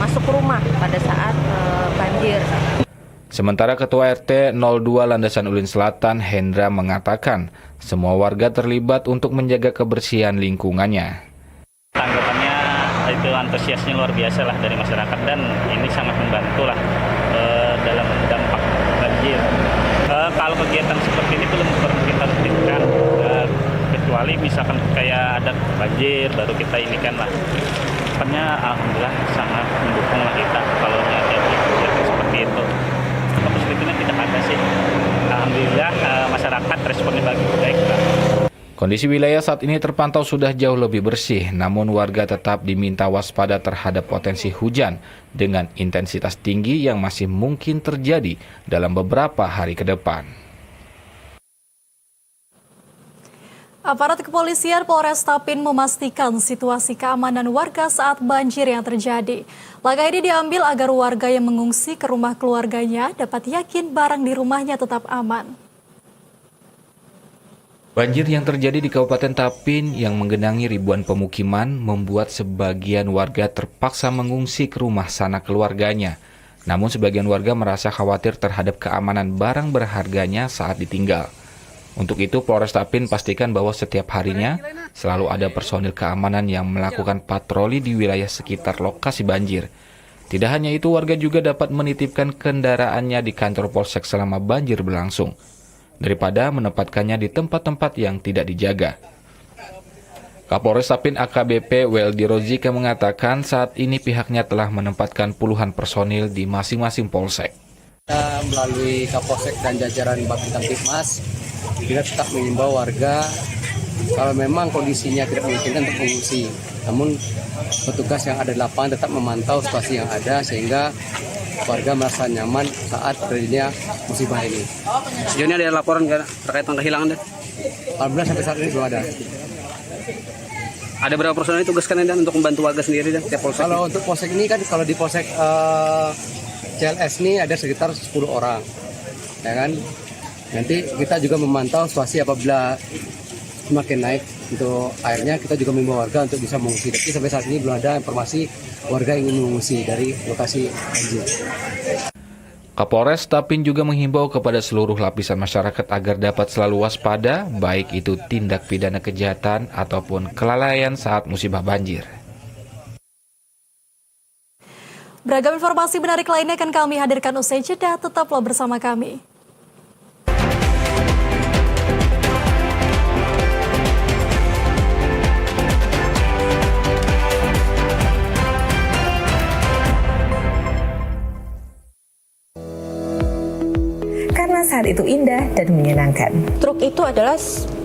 masuk rumah pada saat banjir. Sementara Ketua RT 02 Landasan Ulin Selatan, Hendra, mengatakan semua warga terlibat untuk menjaga kebersihan lingkungannya. Tanggapannya itu antusiasnya luar biasa lah dari masyarakat dan ini sangat membantu lah dalam dampak banjir. Kalau kegiatan seperti ini belum perlu kita rutinkan. Kecuali misalkan kayak ada banjir baru kita inikan lah. Pokoknya alhamdulillah sangat mendukung lah kita kalau ada kegiatan seperti itu. Kesulitannya tidak ada sih. Alhamdulillah masyarakat responnya baik lah. Kondisi wilayah saat ini terpantau sudah jauh lebih bersih, namun warga tetap diminta waspada terhadap potensi hujan dengan intensitas tinggi yang masih mungkin terjadi dalam beberapa hari ke depan. Aparat kepolisian Polres Tapin memastikan situasi keamanan warga saat banjir yang terjadi. Langkah ini diambil agar warga yang mengungsi ke rumah keluarganya dapat yakin barang di rumahnya tetap aman. Banjir yang terjadi di Kabupaten Tapin yang menggenangi ribuan pemukiman membuat sebagian warga terpaksa mengungsi ke rumah sanak keluarganya. Namun sebagian warga merasa khawatir terhadap keamanan barang berharganya saat ditinggal. Untuk itu, Polres Tapin pastikan bahwa setiap harinya selalu ada personil keamanan yang melakukan patroli di wilayah sekitar lokasi banjir. Tidak hanya itu, warga juga dapat menitipkan kendaraannya di kantor Polsek selama banjir berlangsung, daripada menempatkannya di tempat-tempat yang tidak dijaga. Kapolres Tapin AKBP Weldy Rozika mengatakan saat ini pihaknya telah menempatkan puluhan personil di masing-masing polsek. Kita melalui Kapolsek dan jajaran Babinkan Tipmas, kita tetap mengimbau warga kalau memang kondisinya tidak memungkinkan untuk mengungsi. Namun petugas yang ada di lapangan tetap memantau situasi yang ada sehingga warga merasa nyaman saat terjadinya musibah ini. Sejauh ini ada laporan terkait dengan kehilangan? Alhamdulillah sampai saat ini belum ada. Ada berapa personel ditugaskan untuk membantu warga sendiri dan tiap polsek? Kalau untuk polsek ini kan kalau di polsek CLS ini ada sekitar 10 orang, ya kan? Nanti kita juga memantau situasi apabila semakin naik untuk airnya, kita juga mengimbau warga untuk bisa mengungsi. Tapi sampai saat ini belum ada informasi warga ingin mengungsi dari lokasi banjir. Kapolres Tapin juga menghimbau kepada seluruh lapisan masyarakat agar dapat selalu waspada, baik itu tindak pidana kejahatan ataupun kelalaian saat musibah banjir. Beragam informasi menarik lainnya akan kami hadirkan usai jeda, tetaplah bersama kami. Karena saat itu indah dan menyenangkan. Stroke itu adalah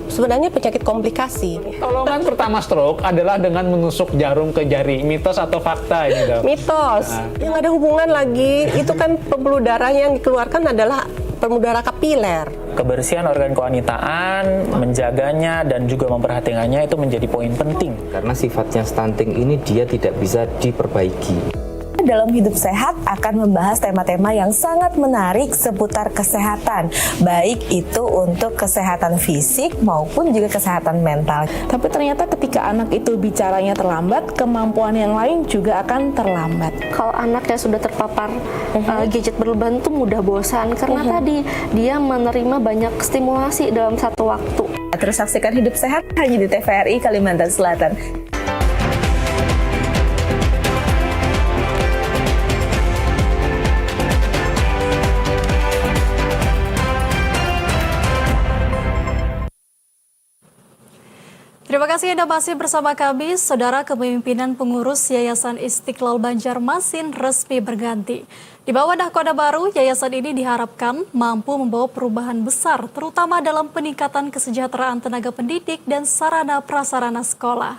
sebenarnya penyakit komplikasi. Pertolongan pertama stroke adalah dengan menusuk jarum ke jari. Mitos atau fakta ini, Dok? Mitos. Yang ada hubungan lagi, itu kan pembuluh darah yang dikeluarkan adalah pembuluh darah kapiler. Kebersihan organ kewanitaan, menjaganya dan juga memperhatikannya itu menjadi poin penting. Karena sifatnya stunting ini dia tidak bisa diperbaiki. Dalam Hidup Sehat akan membahas tema-tema yang sangat menarik seputar kesehatan, baik itu untuk kesehatan fisik maupun juga kesehatan mental. Tapi ternyata ketika anak itu bicaranya terlambat, kemampuan yang lain juga akan terlambat. Kalau anaknya sudah terpapar gadget berlebihan itu mudah bosan karena tadi dia menerima banyak stimulasi dalam satu waktu. Terus saksikan Hidup Sehat hanya di TVRI Kalimantan Selatan. Terima kasih Anda masih bersama kami. Saudara, kepemimpinan pengurus Yayasan Istiqlal Banjarmasin resmi berganti. Di bawah nahkoda baru, yayasan ini diharapkan mampu membawa perubahan besar, terutama dalam peningkatan kesejahteraan tenaga pendidik dan sarana prasarana sekolah.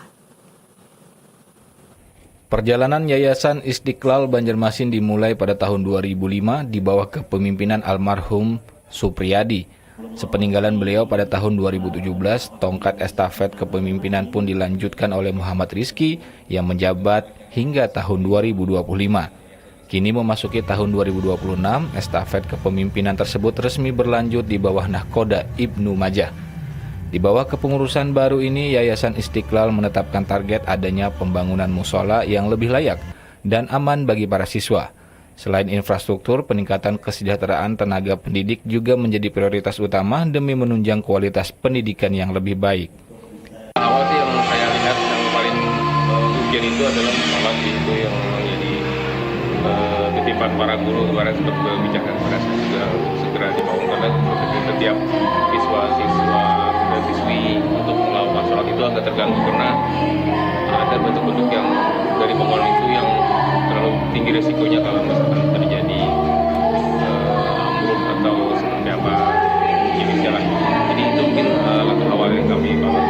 Perjalanan Yayasan Istiqlal Banjarmasin dimulai pada tahun 2005 di bawah kepemimpinan almarhum Supriyadi. Sepeninggalan beliau pada tahun 2017, tongkat estafet kepemimpinan pun dilanjutkan oleh Muhammad Rizki yang menjabat hingga tahun 2025. Kini memasuki tahun 2026, estafet kepemimpinan tersebut resmi berlanjut di bawah nahkoda Ibnu Majah. Di bawah kepengurusan baru ini, Yayasan Istiqlal menetapkan target adanya pembangunan musola yang lebih layak dan aman bagi para siswa. Selain infrastruktur, peningkatan kesejahteraan tenaga pendidik juga menjadi prioritas utama demi menunjang kualitas pendidikan yang lebih baik. Awal sih yang saya lihat yang paling ujian itu adalah musola, itu yang menjadi titipan para guru kemarin sempat berbicara kepada saya juga segera dibangun, karena setiap siswa dan siswi untuk melakukan sholat itu agak terganggu karena ada bentuk-bentuk yang dari bangunan itu yang terlalu tinggi resikonya kalau misalkan terjadi ambruk atau seperti apa jenisnya lah. Jadi itu mungkin langkah awal yang kami bawa.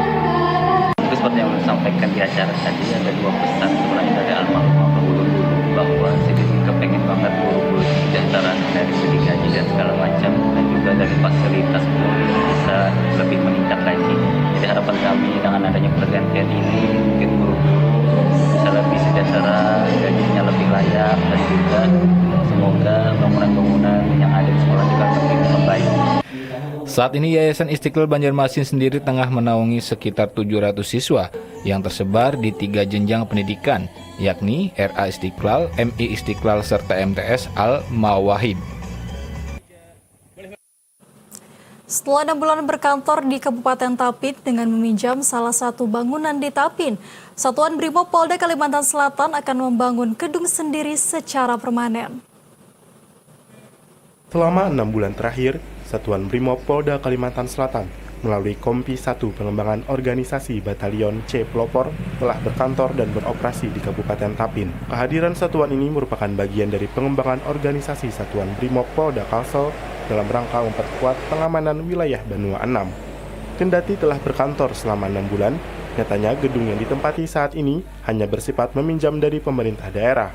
Itu seperti yang disampaikan di acara tadi, ada dua pesan sebenarnya dari almarhum guru-guru bahwa sedikit kepengen banget guru-guru kesejahteraan dari segi gaji dan segala macam, dan juga dari fasilitas guru bisa lebih meningkat lagi. Jadi harapan kami dengan adanya pergantian ini mungkin guru-guru bisa lebih sejahtera, gajinya lebih layak, dan juga semoga bangunan-bangunan yang ada di sekolah juga lebih membaik. Saat ini Yayasan Istiqlal Banjarmasin sendiri tengah menaungi sekitar 700 siswa yang tersebar di 3 jenjang pendidikan, yakni RA Istiqlal, MI Istiqlal, serta MTS Al-Mawahib. Setelah 6 bulan berkantor di Kabupaten Tapin dengan meminjam salah satu bangunan di Tapin, Satuan Brimob Polda Kalimantan Selatan akan membangun gedung sendiri secara permanen. Selama 6 bulan terakhir, Satuan Brimob Polda Kalimantan Selatan melalui Kompi 1 Pengembangan Organisasi Batalion C Pelopor telah berkantor dan beroperasi di Kabupaten Tapin. Kehadiran satuan ini merupakan bagian dari pengembangan organisasi Satuan Brimob Polda Kalsel dalam rangka memperkuat pengamanan wilayah Banua 6. Kendati telah berkantor selama 6 bulan, nyatanya gedung yang ditempati saat ini hanya bersifat meminjam dari pemerintah daerah.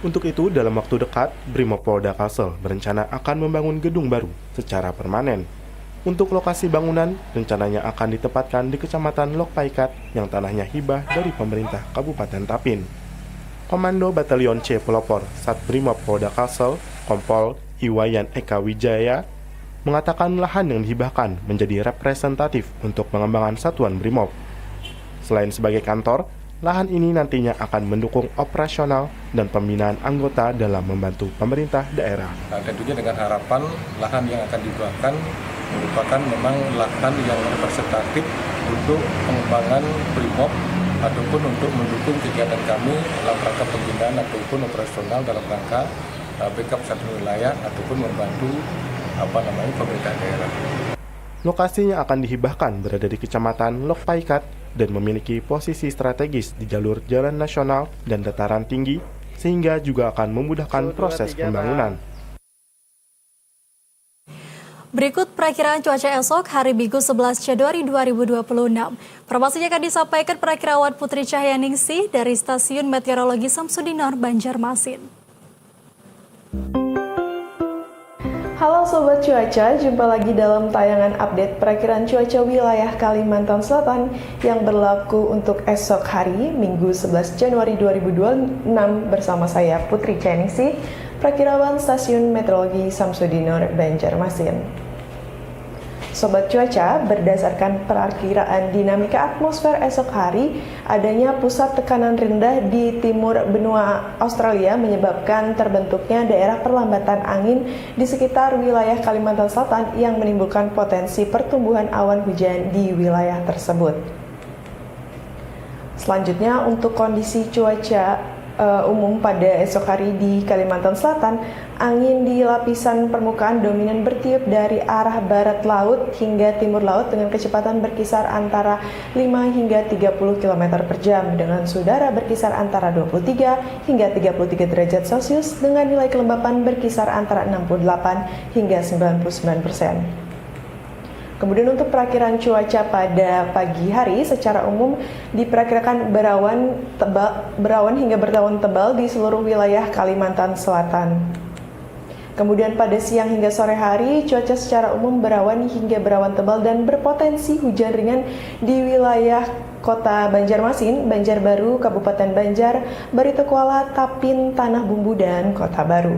Untuk itu, dalam waktu dekat, Brimob Polda Kalsel berencana akan membangun gedung baru secara permanen. Untuk lokasi bangunan, rencananya akan ditempatkan di Kecamatan Lokpaikat yang tanahnya hibah dari pemerintah Kabupaten Tapin. Komando Batalion C Pelopor Sat Brimob Polda Kalsel, Kompol Iwayan Eka Wijaya, mengatakan lahan yang dihibahkan menjadi representatif untuk pengembangan Satuan Brimob. Selain sebagai kantor, lahan ini nantinya akan mendukung operasional dan pembinaan anggota dalam membantu pemerintah daerah. Tentunya dengan harapan lahan yang akan dihibahkan merupakan memang lahan yang representatif untuk pengembangan Brimob ataupun untuk mendukung kegiatan kami dalam rangka pembinaan ataupun operasional dalam rangka backup satu wilayah ataupun membantu pemerintah daerah. Lokasinya akan dihibahkan berada di Kecamatan Lok Paikat dan memiliki posisi strategis di jalur jalan nasional dan dataran tinggi, sehingga juga akan memudahkan proses pembangunan. Berikut perakiraan cuaca esok hari Minggu 11 Januari 2026. Informasinya akan disampaikan perakirawan Putri Cahyaningsih dari Stasiun Meteorologi Samsudinor, Banjarmasin. Halo Sobat Cuaca, jumpa lagi dalam tayangan update perakiraan cuaca wilayah Kalimantan Selatan yang berlaku untuk esok hari, Minggu 11 Januari 2026 bersama saya Putri Cahyaningsih, perakirawan Stasiun Meteorologi Samsudinor, Banjarmasin. Sobat Cuaca, berdasarkan perakiraan dinamika atmosfer esok hari, adanya pusat tekanan rendah di timur benua Australia menyebabkan terbentuknya daerah perlambatan angin di sekitar wilayah Kalimantan Selatan yang menimbulkan potensi pertumbuhan awan hujan di wilayah tersebut. Selanjutnya, untuk kondisi cuaca umum pada esok hari di Kalimantan Selatan, angin di lapisan permukaan dominan bertiup dari arah barat laut hingga timur laut dengan kecepatan berkisar antara 5 hingga 30 km per jam dengan udara berkisar antara 23 hingga 33 derajat Celcius dengan nilai kelembapan berkisar antara 68 hingga 99%. Kemudian untuk perakiran cuaca pada pagi hari secara umum diperkirakan berawan hingga bertawon tebal di seluruh wilayah Kalimantan Selatan. Kemudian pada siang hingga sore hari cuaca secara umum berawan hingga berawan tebal dan berpotensi hujan ringan di wilayah Kota Banjarmasin, Banjarbaru, Kabupaten Banjar, Barito Kuala, Tapin, Tanah Bumbu, dan Kota Baru.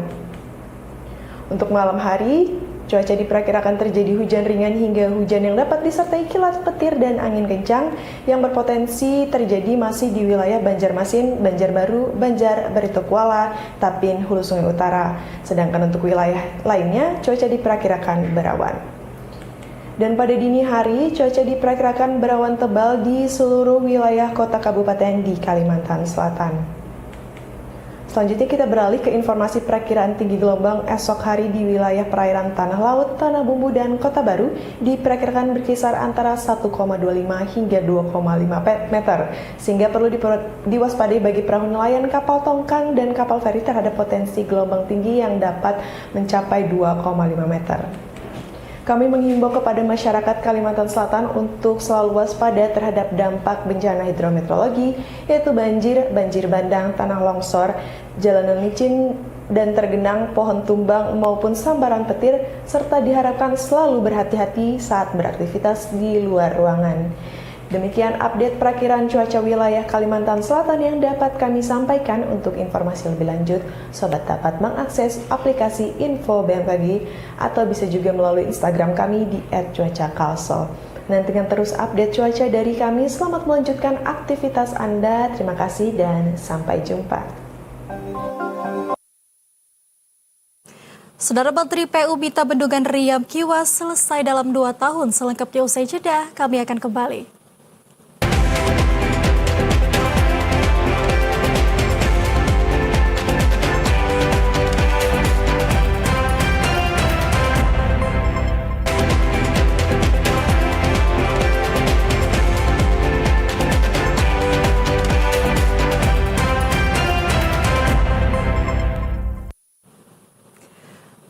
Untuk malam hari, cuaca diperkirakan terjadi hujan ringan hingga hujan yang dapat disertai kilat petir dan angin kencang yang berpotensi terjadi masih di wilayah Banjarmasin, Banjarbaru, Banjar, Barito Kuala, Tapin, Hulu Sungai Utara. Sedangkan untuk wilayah lainnya, cuaca diperkirakan berawan. Dan pada dini hari, cuaca diperkirakan berawan tebal di seluruh wilayah kota kabupaten di Kalimantan Selatan. Selanjutnya kita beralih ke informasi perakiraan tinggi gelombang esok hari di wilayah perairan Tanah Laut, Tanah Bumbu, dan Kota Baru diperkirakan berkisar antara 1,25 hingga 2,5 meter, sehingga perlu diwaspadai bagi perahu nelayan, kapal tongkang, dan kapal feri terhadap potensi gelombang tinggi yang dapat mencapai 2,5 meter. Kami menghimbau kepada masyarakat Kalimantan Selatan untuk selalu waspada terhadap dampak bencana hidrometeorologi, yaitu banjir, banjir bandang, tanah longsor, jalanan licin dan tergenang, pohon tumbang maupun sambaran petir, serta diharapkan selalu berhati-hati saat beraktivitas di luar ruangan. Demikian update perakiran cuaca wilayah Kalimantan Selatan yang dapat kami sampaikan. Untuk informasi lebih lanjut, Sobat dapat mengakses aplikasi Info BMKG atau bisa juga melalui Instagram kami di @cuacakalsel. Nantikan terus update cuaca dari kami. Selamat melanjutkan aktivitas Anda. Terima kasih dan sampai jumpa. Saudara Menteri PU Bita Bendungan Riam Kiwa selesai dalam 2 tahun. Selengkapnya usai jeda, kami akan kembali.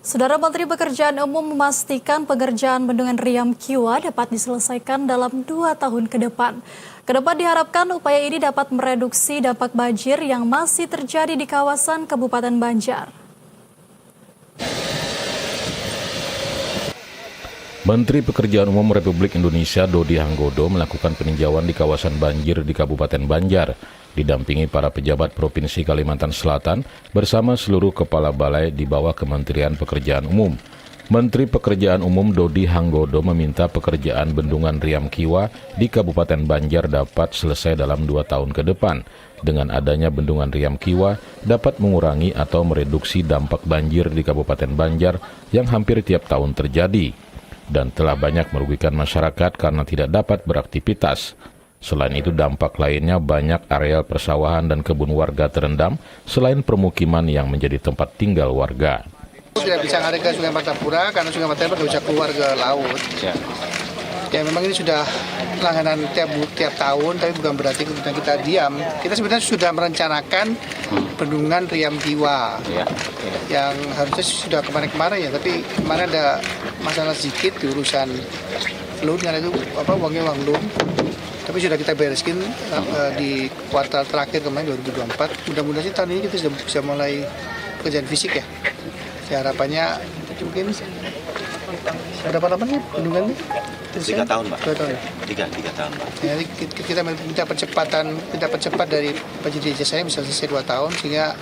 Saudara Menteri Pekerjaan Umum memastikan pengerjaan Bendungan Riam Kiwa dapat diselesaikan dalam 2 tahun ke depan. Kedepan diharapkan upaya ini dapat mereduksi dampak banjir yang masih terjadi di kawasan Kabupaten Banjar. Menteri Pekerjaan Umum Republik Indonesia Dodi Hanggodo melakukan peninjauan di kawasan banjir di Kabupaten Banjar, didampingi para pejabat Provinsi Kalimantan Selatan bersama seluruh kepala balai di bawah Kementerian Pekerjaan Umum. Menteri Pekerjaan Umum Dodi Hanggodo meminta pekerjaan Bendungan Riam Kiwa di Kabupaten Banjar dapat selesai dalam 2 tahun ke depan. Dengan adanya Bendungan Riam Kiwa dapat mengurangi atau mereduksi dampak banjir di Kabupaten Banjar yang hampir tiap tahun terjadi dan telah banyak merugikan masyarakat karena tidak dapat beraktivitas. Selain itu dampak lainnya banyak areal persawahan dan kebun warga terendam selain permukiman yang menjadi tempat tinggal warga. Tidak bisa ngalir ke Sungai Martapura karena Sungai Martapura tidak bisa keluar ke laut. Ya memang ini sudah langganan tiap tahun, tapi bukan berarti kita diam. Kita sebenarnya sudah merencanakan bendungan Riam Tiwa yang harusnya sudah kemarin-kemarin ya, tapi kemarin ada masalah sedikit di urusan loan karena itu uang loan. Tapi sudah kita bereskin di kuartal terakhir kemarin 2024. Mudah-mudahan sih tahun ini kita sudah bisa mulai pekerjaan fisik ya. Harapannya mungkin berapa lama nih bendungan ini? 3 tahun, Pak. 2 tahun ya? 3 tahun, Pak. Ya, kita minta percepat dari penyidik jasanya bisa selesai 2 tahun sehingga.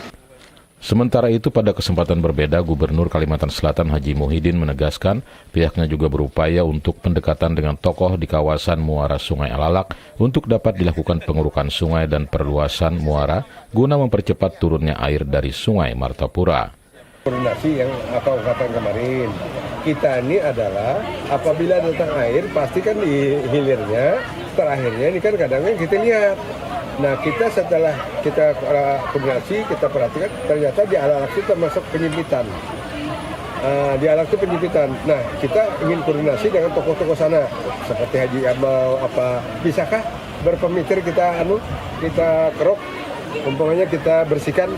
Sementara itu pada kesempatan berbeda, Gubernur Kalimantan Selatan Haji Muhyiddin menegaskan pihaknya juga berupaya untuk pendekatan dengan tokoh di kawasan muara Sungai Alalak untuk dapat dilakukan pengurukan sungai dan perluasan muara guna mempercepat turunnya air dari Sungai Martapura. Koordinasi yang ungkapan kemarin, kita ini adalah apabila datang air pasti kan di hilirnya, terakhirnya ini kan kadang-kadang kita lihat. Nah kita setelah kita koordinasi, kita perhatikan ternyata di Alalak itu termasuk penyempitan. Di Alalak itu penyempitan. Nah kita ingin koordinasi dengan tokoh-tokoh sana seperti Haji Abau bisakah berpemitir kita keruk, umpamanya kita bersihkan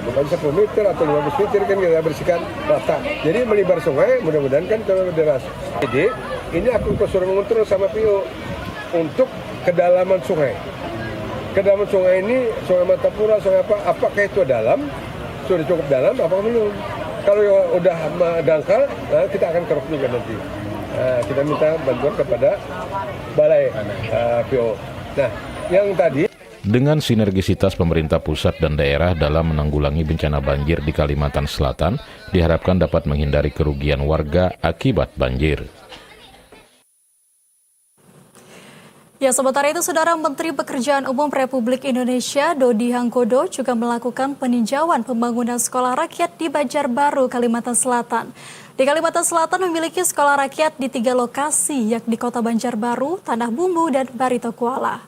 bukan 10 meter atau 15 meter kan kita bersihkan rata. Jadi melibar sungai mudah-mudahan kan kalau deras. Jadi ini aku suruh mengontrol sama PO untuk kedalaman sungai. Kedalaman sungai ini, Sungai Martapura, sungai apakah itu dalam, sudah cukup dalam, apa belum? Kalau udah dangkal, nah kita akan keruk juga nanti. Kita minta bantuan kepada Balai PO. Nah, yang tadi. Dengan sinergisitas pemerintah pusat dan daerah dalam menanggulangi bencana banjir di Kalimantan Selatan, diharapkan dapat menghindari kerugian warga akibat banjir. Ya, sementara itu, Saudara Menteri Pekerjaan Umum Republik Indonesia Dodi Hanggodo juga melakukan peninjauan pembangunan sekolah rakyat di Banjarbaru, Kalimantan Selatan. Di Kalimantan Selatan memiliki sekolah rakyat di 3 lokasi, yakni Kota Banjarbaru, Tanah Bumbu, dan Barito Kuala.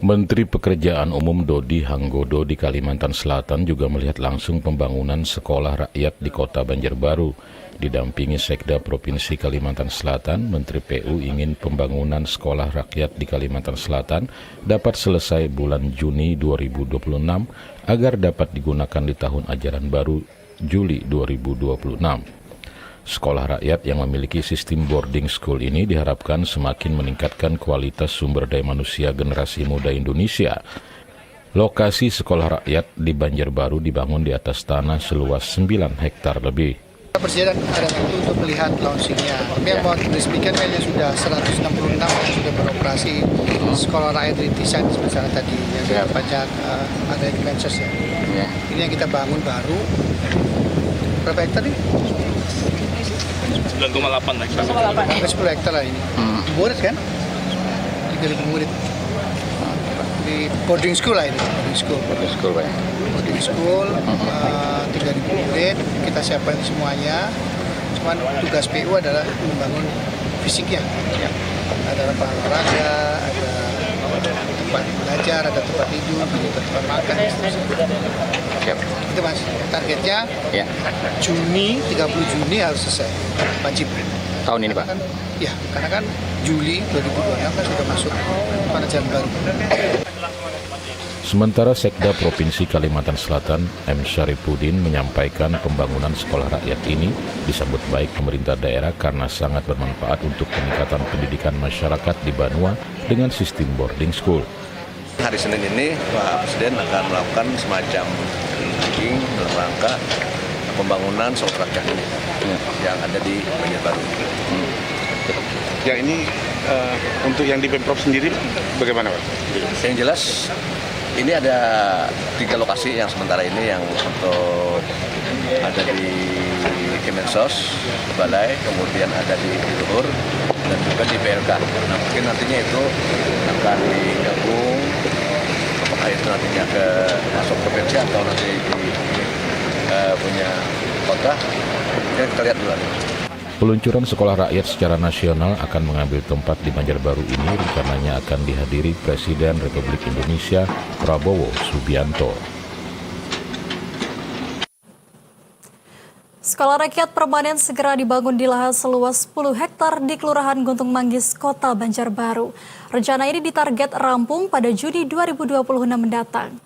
Menteri Pekerjaan Umum Dodi Hanggodo di Kalimantan Selatan juga melihat langsung pembangunan sekolah rakyat di Kota Banjarbaru. Didampingi Sekda Provinsi Kalimantan Selatan, Menteri PU ingin pembangunan sekolah rakyat di Kalimantan Selatan dapat selesai bulan Juni 2026 agar dapat digunakan di tahun ajaran baru Juli 2026. Sekolah rakyat yang memiliki sistem boarding school ini diharapkan semakin meningkatkan kualitas sumber daya manusia generasi muda Indonesia. Lokasi sekolah rakyat di Banjarbaru dibangun di atas tanah seluas 9 hektar lebih. Presiden ada waktu untuk melihat launchingnya. Yang mau diresmikan kayaknya sudah 166 yang sudah beroperasi. Sekolah rakyat redesign misalnya tadi yang banyak ada Kemensos ya. Ini yang kita bangun baru. Berapa hektar nih? 9,8 hektar. 10 hektar lah ini. Murid kan? 3.000 murid. Di boarding school lah ini. Boarding school Pak. Boarding school 3.000 murid, kita siapkan semuanya. Cuman tugas PU adalah membangun fisiknya. Ada lapangan olahraga, ada tempat belajar, ada tempat tidur, ada tempat makan. Itu Mas, targetnya Juni, 30 Juni harus selesai. Wajib. Tahun ini Pak? Ya, karena kan Juli 2026 kan sudah masuk ajaran baru. Sementara Sekda Provinsi Kalimantan Selatan, M. Syarifuddin, menyampaikan pembangunan sekolah rakyat ini disambut baik pemerintah daerah karena sangat bermanfaat untuk peningkatan pendidikan masyarakat di Banua dengan sistem boarding school. Hari Senin ini Pak Presiden akan melakukan semacam ranking dalam rangka pembangunan sekolah rakyat ini yang ada di Banjarbaru. Yang ini untuk yang di Pemprov sendiri bagaimana Pak? Yang jelas ini ada 3 lokasi yang sementara ini yang untuk ada di Kemensos, Balai, kemudian ada di Luhur dan juga di PLK. Nah mungkin nantinya itu akan digabung, apakah itu nantinya masuk provinsi atau nanti di punya kota, kita lihat dulu. Peluncuran sekolah rakyat secara nasional akan mengambil tempat di Banjarbaru ini rencananya akan dihadiri Presiden Republik Indonesia Prabowo Subianto. Sekolah rakyat permanen segera dibangun di lahan seluas 10 hektar di Kelurahan Guntung Manggis, Kota Banjarbaru. Rencana ini ditarget rampung pada Juni 2026 mendatang.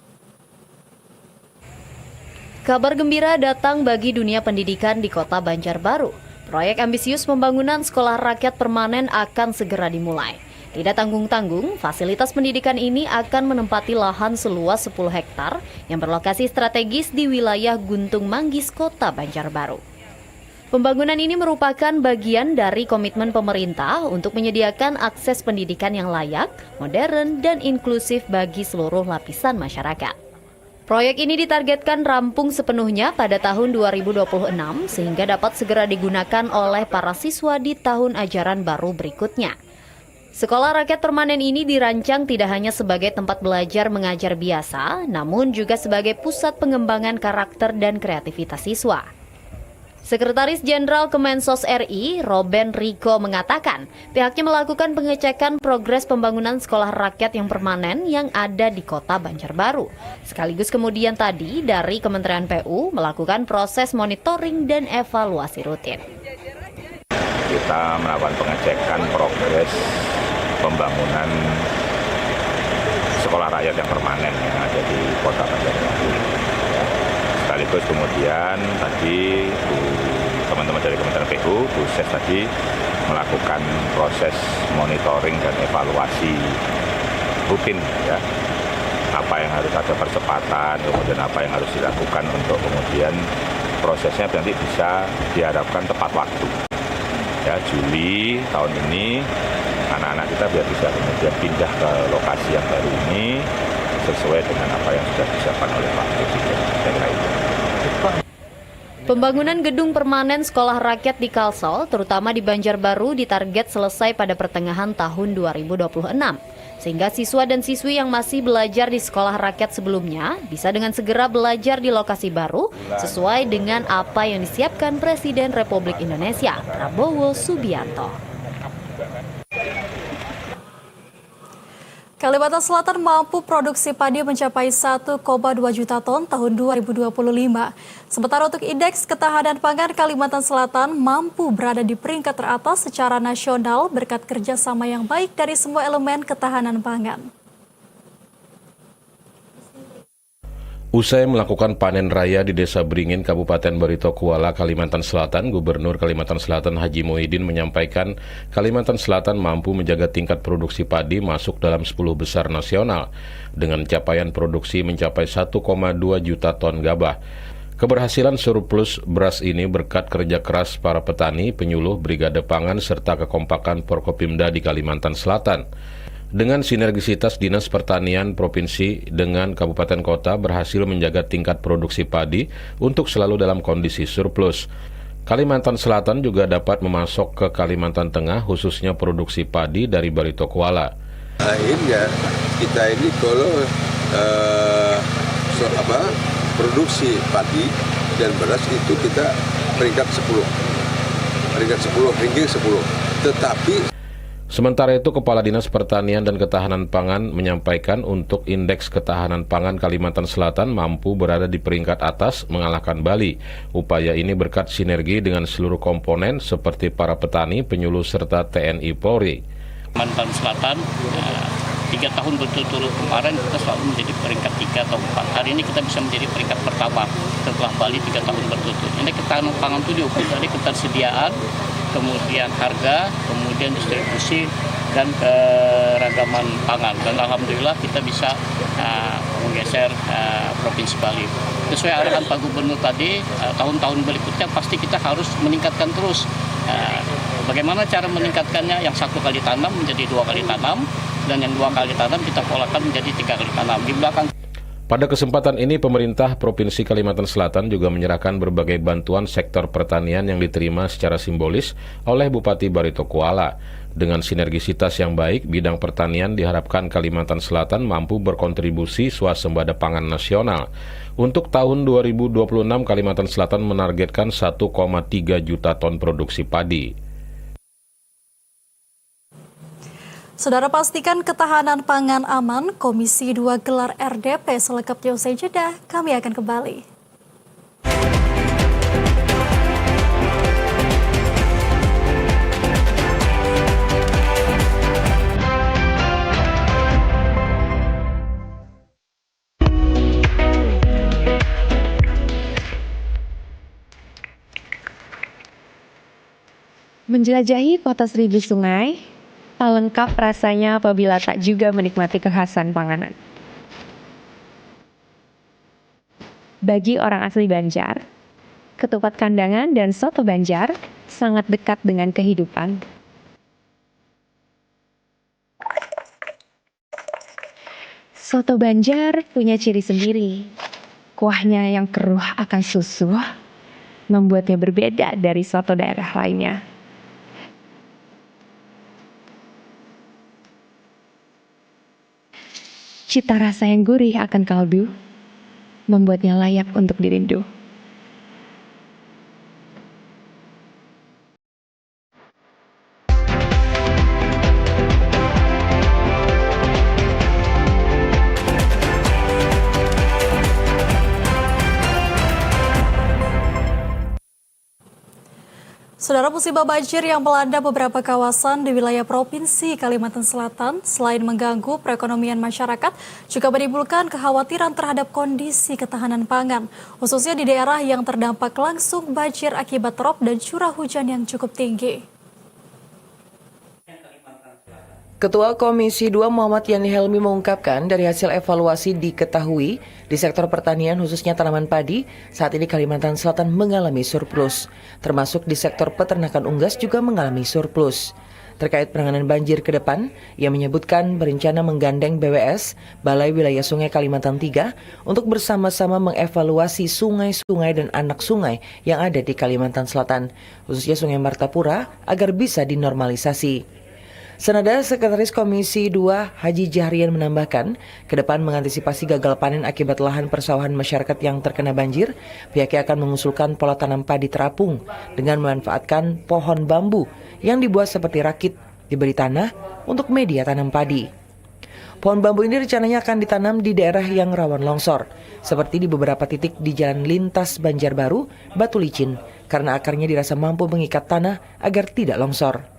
Kabar gembira datang bagi dunia pendidikan di Kota Banjarbaru. Proyek ambisius pembangunan sekolah rakyat permanen akan segera dimulai. Tidak tanggung-tanggung, fasilitas pendidikan ini akan menempati lahan seluas 10 hektar yang berlokasi strategis di wilayah Guntung Manggis, Kota Banjarbaru. Pembangunan ini merupakan bagian dari komitmen pemerintah untuk menyediakan akses pendidikan yang layak, modern, dan inklusif bagi seluruh lapisan masyarakat. Proyek ini ditargetkan rampung sepenuhnya pada tahun 2026 sehingga dapat segera digunakan oleh para siswa di tahun ajaran baru berikutnya. Sekolah rakyat permanen ini dirancang tidak hanya sebagai tempat belajar mengajar biasa, namun juga sebagai pusat pengembangan karakter dan kreativitas siswa. Sekretaris Jenderal Kemensos RI, Robben Riko mengatakan, pihaknya melakukan pengecekan progres pembangunan sekolah rakyat yang permanen yang ada di Kota Banjarbaru. Sekaligus kemudian tadi dari Kementerian PU melakukan proses monitoring dan evaluasi rutin. Kita melakukan pengecekan progres pembangunan sekolah rakyat yang permanen yang ada di Kota Banjarbaru. Sekaligus kemudian tadi teman-teman dari Kementerian PU, Buses tadi melakukan proses monitoring dan evaluasi rutin ya. Apa yang harus ada percepatan, kemudian apa yang harus dilakukan untuk kemudian prosesnya nanti bisa diharapkan tepat waktu. Ya, Juli tahun ini anak-anak kita biar bisa kemudian pindah ke lokasi yang baru ini sesuai dengan apa yang sudah disiapkan oleh Pak Presiden. Pembangunan gedung permanen sekolah rakyat di Kalsel, terutama di Banjarbaru, ditarget selesai pada pertengahan tahun 2026. Sehingga siswa dan siswi yang masih belajar di sekolah rakyat sebelumnya bisa dengan segera belajar di lokasi baru sesuai dengan apa yang disiapkan Presiden Republik Indonesia, Prabowo Subianto. Kalimantan Selatan mampu produksi padi mencapai 1,2 juta ton tahun 2025. Sementara untuk indeks ketahanan pangan Kalimantan Selatan mampu berada di peringkat teratas secara nasional berkat kerjasama yang baik dari semua elemen ketahanan pangan. Usai melakukan panen raya di Desa Beringin, Kabupaten Barito Kuala, Kalimantan Selatan, Gubernur Kalimantan Selatan Haji Muhyiddin menyampaikan Kalimantan Selatan mampu menjaga tingkat produksi padi masuk dalam 10 besar nasional dengan capaian produksi mencapai 1,2 juta ton gabah. Keberhasilan surplus beras ini berkat kerja keras para petani, penyuluh, brigade pangan, serta kekompakan Forkopimda di Kalimantan Selatan. Dengan sinergisitas Dinas Pertanian Provinsi dengan Kabupaten Kota berhasil menjaga tingkat produksi padi untuk selalu dalam kondisi surplus. Kalimantan Selatan juga dapat memasok ke Kalimantan Tengah khususnya produksi padi dari Barito Kuala. Akhirnya kita ini kalau produksi padi dan beras itu kita peringkat 10 ranking 10. Tetapi sementara itu, Kepala Dinas Pertanian dan Ketahanan Pangan menyampaikan untuk indeks ketahanan pangan Kalimantan Selatan mampu berada di peringkat atas mengalahkan Bali. Upaya ini berkat sinergi dengan seluruh komponen seperti para petani, penyuluh, serta TNI Polri. Kalimantan Selatan 3 tahun berturut-turut kemarin kita selalu menjadi peringkat 3 atau 4. Hari ini kita bisa menjadi peringkat pertama setelah Bali 3 tahun berturut-turut. Ini ketahanan pangan itu diukur dari ketersediaan, kemudian harga, kemudian distribusi, dan keragaman pangan. Dan alhamdulillah kita bisa menggeser Provinsi Bali. Sesuai arahan Pak Gubernur tadi, tahun-tahun berikutnya pasti kita harus meningkatkan terus. Bagaimana cara meningkatkannya? Yang 1 kali tanam menjadi 2 kali tanam, dan yang 2 kali tanam kita polakan menjadi 3 kali tanam. Di belakang. Pada kesempatan ini, pemerintah Provinsi Kalimantan Selatan juga menyerahkan berbagai bantuan sektor pertanian yang diterima secara simbolis oleh Bupati Barito Kuala. Dengan sinergisitas yang baik, bidang pertanian diharapkan Kalimantan Selatan mampu berkontribusi swasembada pangan nasional. Untuk tahun 2026, Kalimantan Selatan menargetkan 1,3 juta ton produksi padi. Saudara, pastikan ketahanan pangan aman, Komisi 2 gelar RDP selengkapnya usai jeda. Kami akan kembali. Menjelajahi kota seribu sungai, tak lengkap rasanya apabila tak juga menikmati kekhasan panganan. Bagi orang asli Banjar, ketupat kandangan dan soto Banjar sangat dekat dengan kehidupan. Soto Banjar punya ciri sendiri. Kuahnya yang keruh akan susu membuatnya berbeda dari soto daerah lainnya. Cita rasa yang gurih akan kaldu membuatnya layak untuk dirindu. Saudara, musibah banjir yang melanda beberapa kawasan di wilayah Provinsi Kalimantan Selatan selain mengganggu perekonomian masyarakat, juga menimbulkan kekhawatiran terhadap kondisi ketahanan pangan, khususnya di daerah yang terdampak langsung banjir akibat rob dan curah hujan yang cukup tinggi. Ketua Komisi 2 Muhammad Yani Helmi mengungkapkan dari hasil evaluasi diketahui di sektor pertanian khususnya tanaman padi saat ini Kalimantan Selatan mengalami surplus, termasuk di sektor peternakan unggas juga mengalami surplus. Terkait penanganan banjir ke depan, ia menyebutkan berencana menggandeng BWS, Balai Wilayah Sungai Kalimantan 3, untuk bersama-sama mengevaluasi sungai-sungai dan anak sungai yang ada di Kalimantan Selatan, khususnya Sungai Martapura, agar bisa dinormalisasi. Senada Sekretaris Komisi 2 Haji Jahrian menambahkan, ke depan mengantisipasi gagal panen akibat lahan persawahan masyarakat yang terkena banjir, pihaknya akan mengusulkan pola tanam padi terapung dengan memanfaatkan pohon bambu yang dibuat seperti rakit, diberi tanah untuk media tanam padi. Pohon bambu ini rencananya akan ditanam di daerah yang rawan longsor, seperti di beberapa titik di Jalan Lintas Banjarbaru, Batu Licin, karena akarnya dirasa mampu mengikat tanah agar tidak longsor.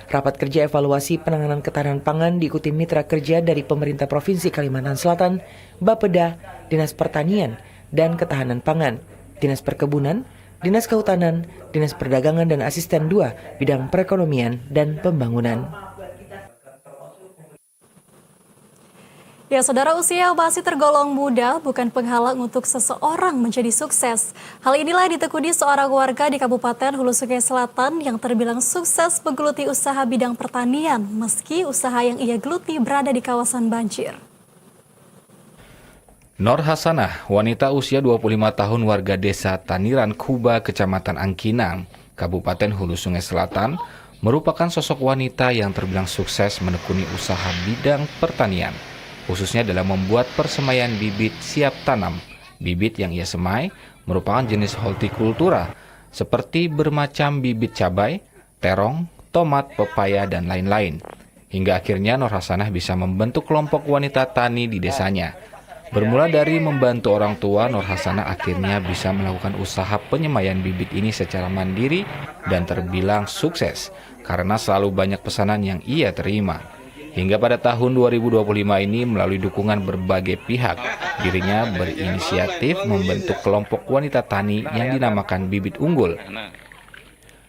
Rapat kerja evaluasi penanganan ketahanan pangan diikuti mitra kerja dari pemerintah Provinsi Kalimantan Selatan, Bapeda, Dinas Pertanian dan Ketahanan Pangan, Dinas Perkebunan, Dinas Kehutanan, Dinas Perdagangan dan Asisten 2 bidang perekonomian dan pembangunan. Ya, saudara, usia masih tergolong muda bukan penghalang untuk seseorang menjadi sukses. Hal inilah ditekuni seorang warga di Kabupaten Hulu Sungai Selatan yang terbilang sukses menggeluti usaha bidang pertanian meski usaha yang ia geluti berada di kawasan banjir. Nur Hasanah, wanita usia 25 tahun warga desa Taniran Kuba, Kecamatan Angkinang, Kabupaten Hulu Sungai Selatan, merupakan sosok wanita yang terbilang sukses menekuni usaha bidang pertanian, khususnya dalam membuat persemaian bibit siap tanam. Bibit yang ia semai merupakan jenis hortikultura, seperti bermacam bibit cabai, terong, tomat, pepaya, dan lain-lain. Hingga akhirnya Nur Hasanah bisa membentuk kelompok wanita tani di desanya. Bermula dari membantu orang tua, Nur Hasanah akhirnya bisa melakukan usaha penyemaian bibit ini secara mandiri dan terbilang sukses, karena selalu banyak pesanan yang ia terima. Hingga pada tahun 2025 ini melalui dukungan berbagai pihak, dirinya berinisiatif membentuk kelompok wanita tani yang dinamakan Bibit Unggul.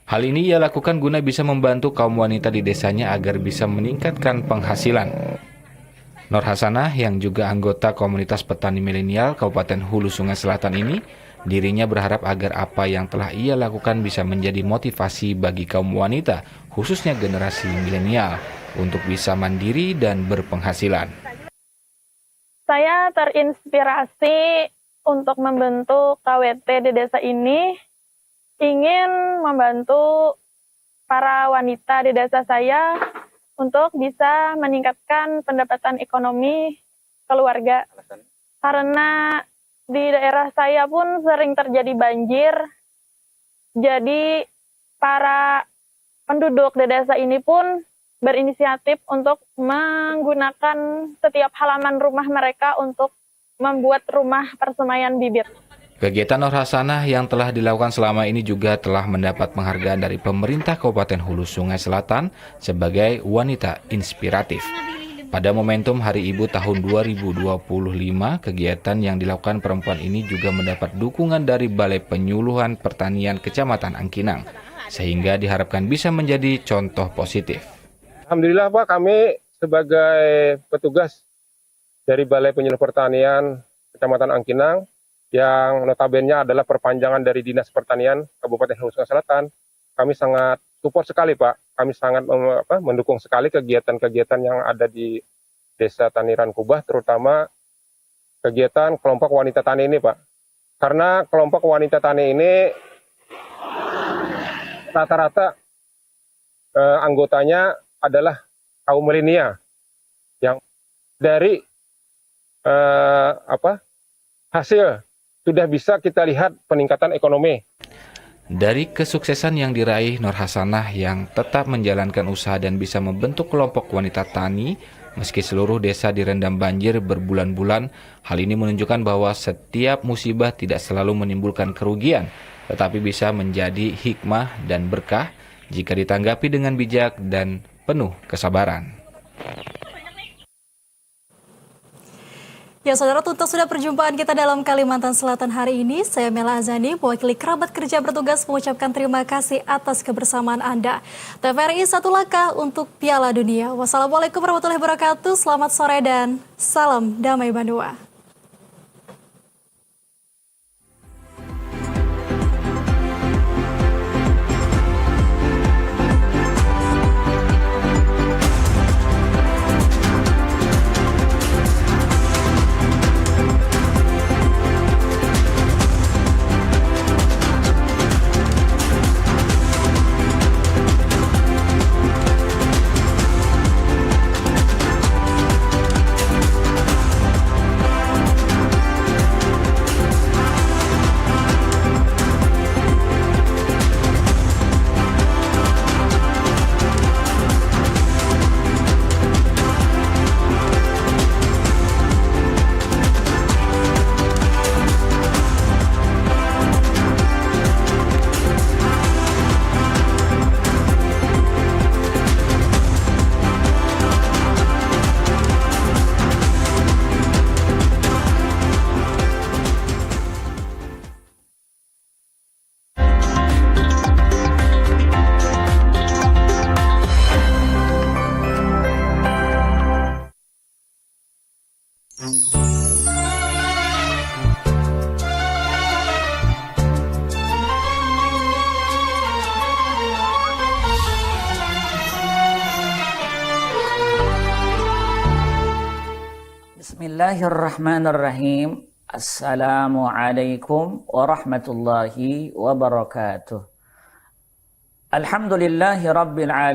Hal ini ia lakukan guna bisa membantu kaum wanita di desanya agar bisa meningkatkan penghasilan. Nur Hasanah yang juga anggota komunitas petani milenial Kabupaten Hulu Sungai Selatan ini, dirinya berharap agar apa yang telah ia lakukan bisa menjadi motivasi bagi kaum wanita, khususnya generasi milenial, untuk bisa mandiri dan berpenghasilan. Saya terinspirasi untuk membentuk KWT di desa ini, ingin membantu para wanita di desa saya untuk bisa meningkatkan pendapatan ekonomi keluarga. Karena di daerah saya pun sering terjadi banjir, jadi para penduduk di desa ini pun berinisiatif untuk menggunakan setiap halaman rumah mereka untuk membuat rumah persemaian bibit. Kegiatan Nur Hasanah yang telah dilakukan selama ini juga telah mendapat penghargaan dari pemerintah Kabupaten Hulu Sungai Selatan sebagai wanita inspiratif. Pada momentum Hari Ibu tahun 2025, kegiatan yang dilakukan perempuan ini juga mendapat dukungan dari Balai Penyuluhan Pertanian Kecamatan Angkinang, sehingga diharapkan bisa menjadi contoh positif. Alhamdulillah Pak, kami sebagai petugas dari Balai Penyuluhan Pertanian Kecamatan Angkinang, yang notabene adalah perpanjangan dari Dinas Pertanian Kabupaten Hulu Sungai Selatan, kami sangat support sekali Pak. Kami sangat mendukung sekali kegiatan-kegiatan yang ada di Desa Tani Rankubah, terutama kegiatan kelompok wanita tani ini Pak. Karena kelompok wanita tani ini rata-rata anggotanya adalah kaum milenial yang dari hasil sudah bisa kita lihat peningkatan ekonomi. Dari kesuksesan yang diraih Nur Hasanah yang tetap menjalankan usaha dan bisa membentuk kelompok wanita tani meski seluruh desa direndam banjir berbulan-bulan, hal ini menunjukkan bahwa setiap musibah tidak selalu menimbulkan kerugian, tetapi bisa menjadi hikmah dan berkah jika ditanggapi dengan bijak dan penuh kesabaran. Ya saudara, tuntas sudah perjumpaan kita dalam Kalimantan Selatan hari ini. Saya Mela Azani, mewakili kerabat kerja bertugas mengucapkan terima kasih atas kebersamaan Anda. TVRI satu langkah untuk Piala Dunia. Wassalamualaikum warahmatullahi wabarakatuh. Selamat sore dan salam damai Bandua. Bismillahirrahmanirrahim. Assalamualaikum warahmatullahi wabarakatuh. Alhamdulillahi rabbil alamin.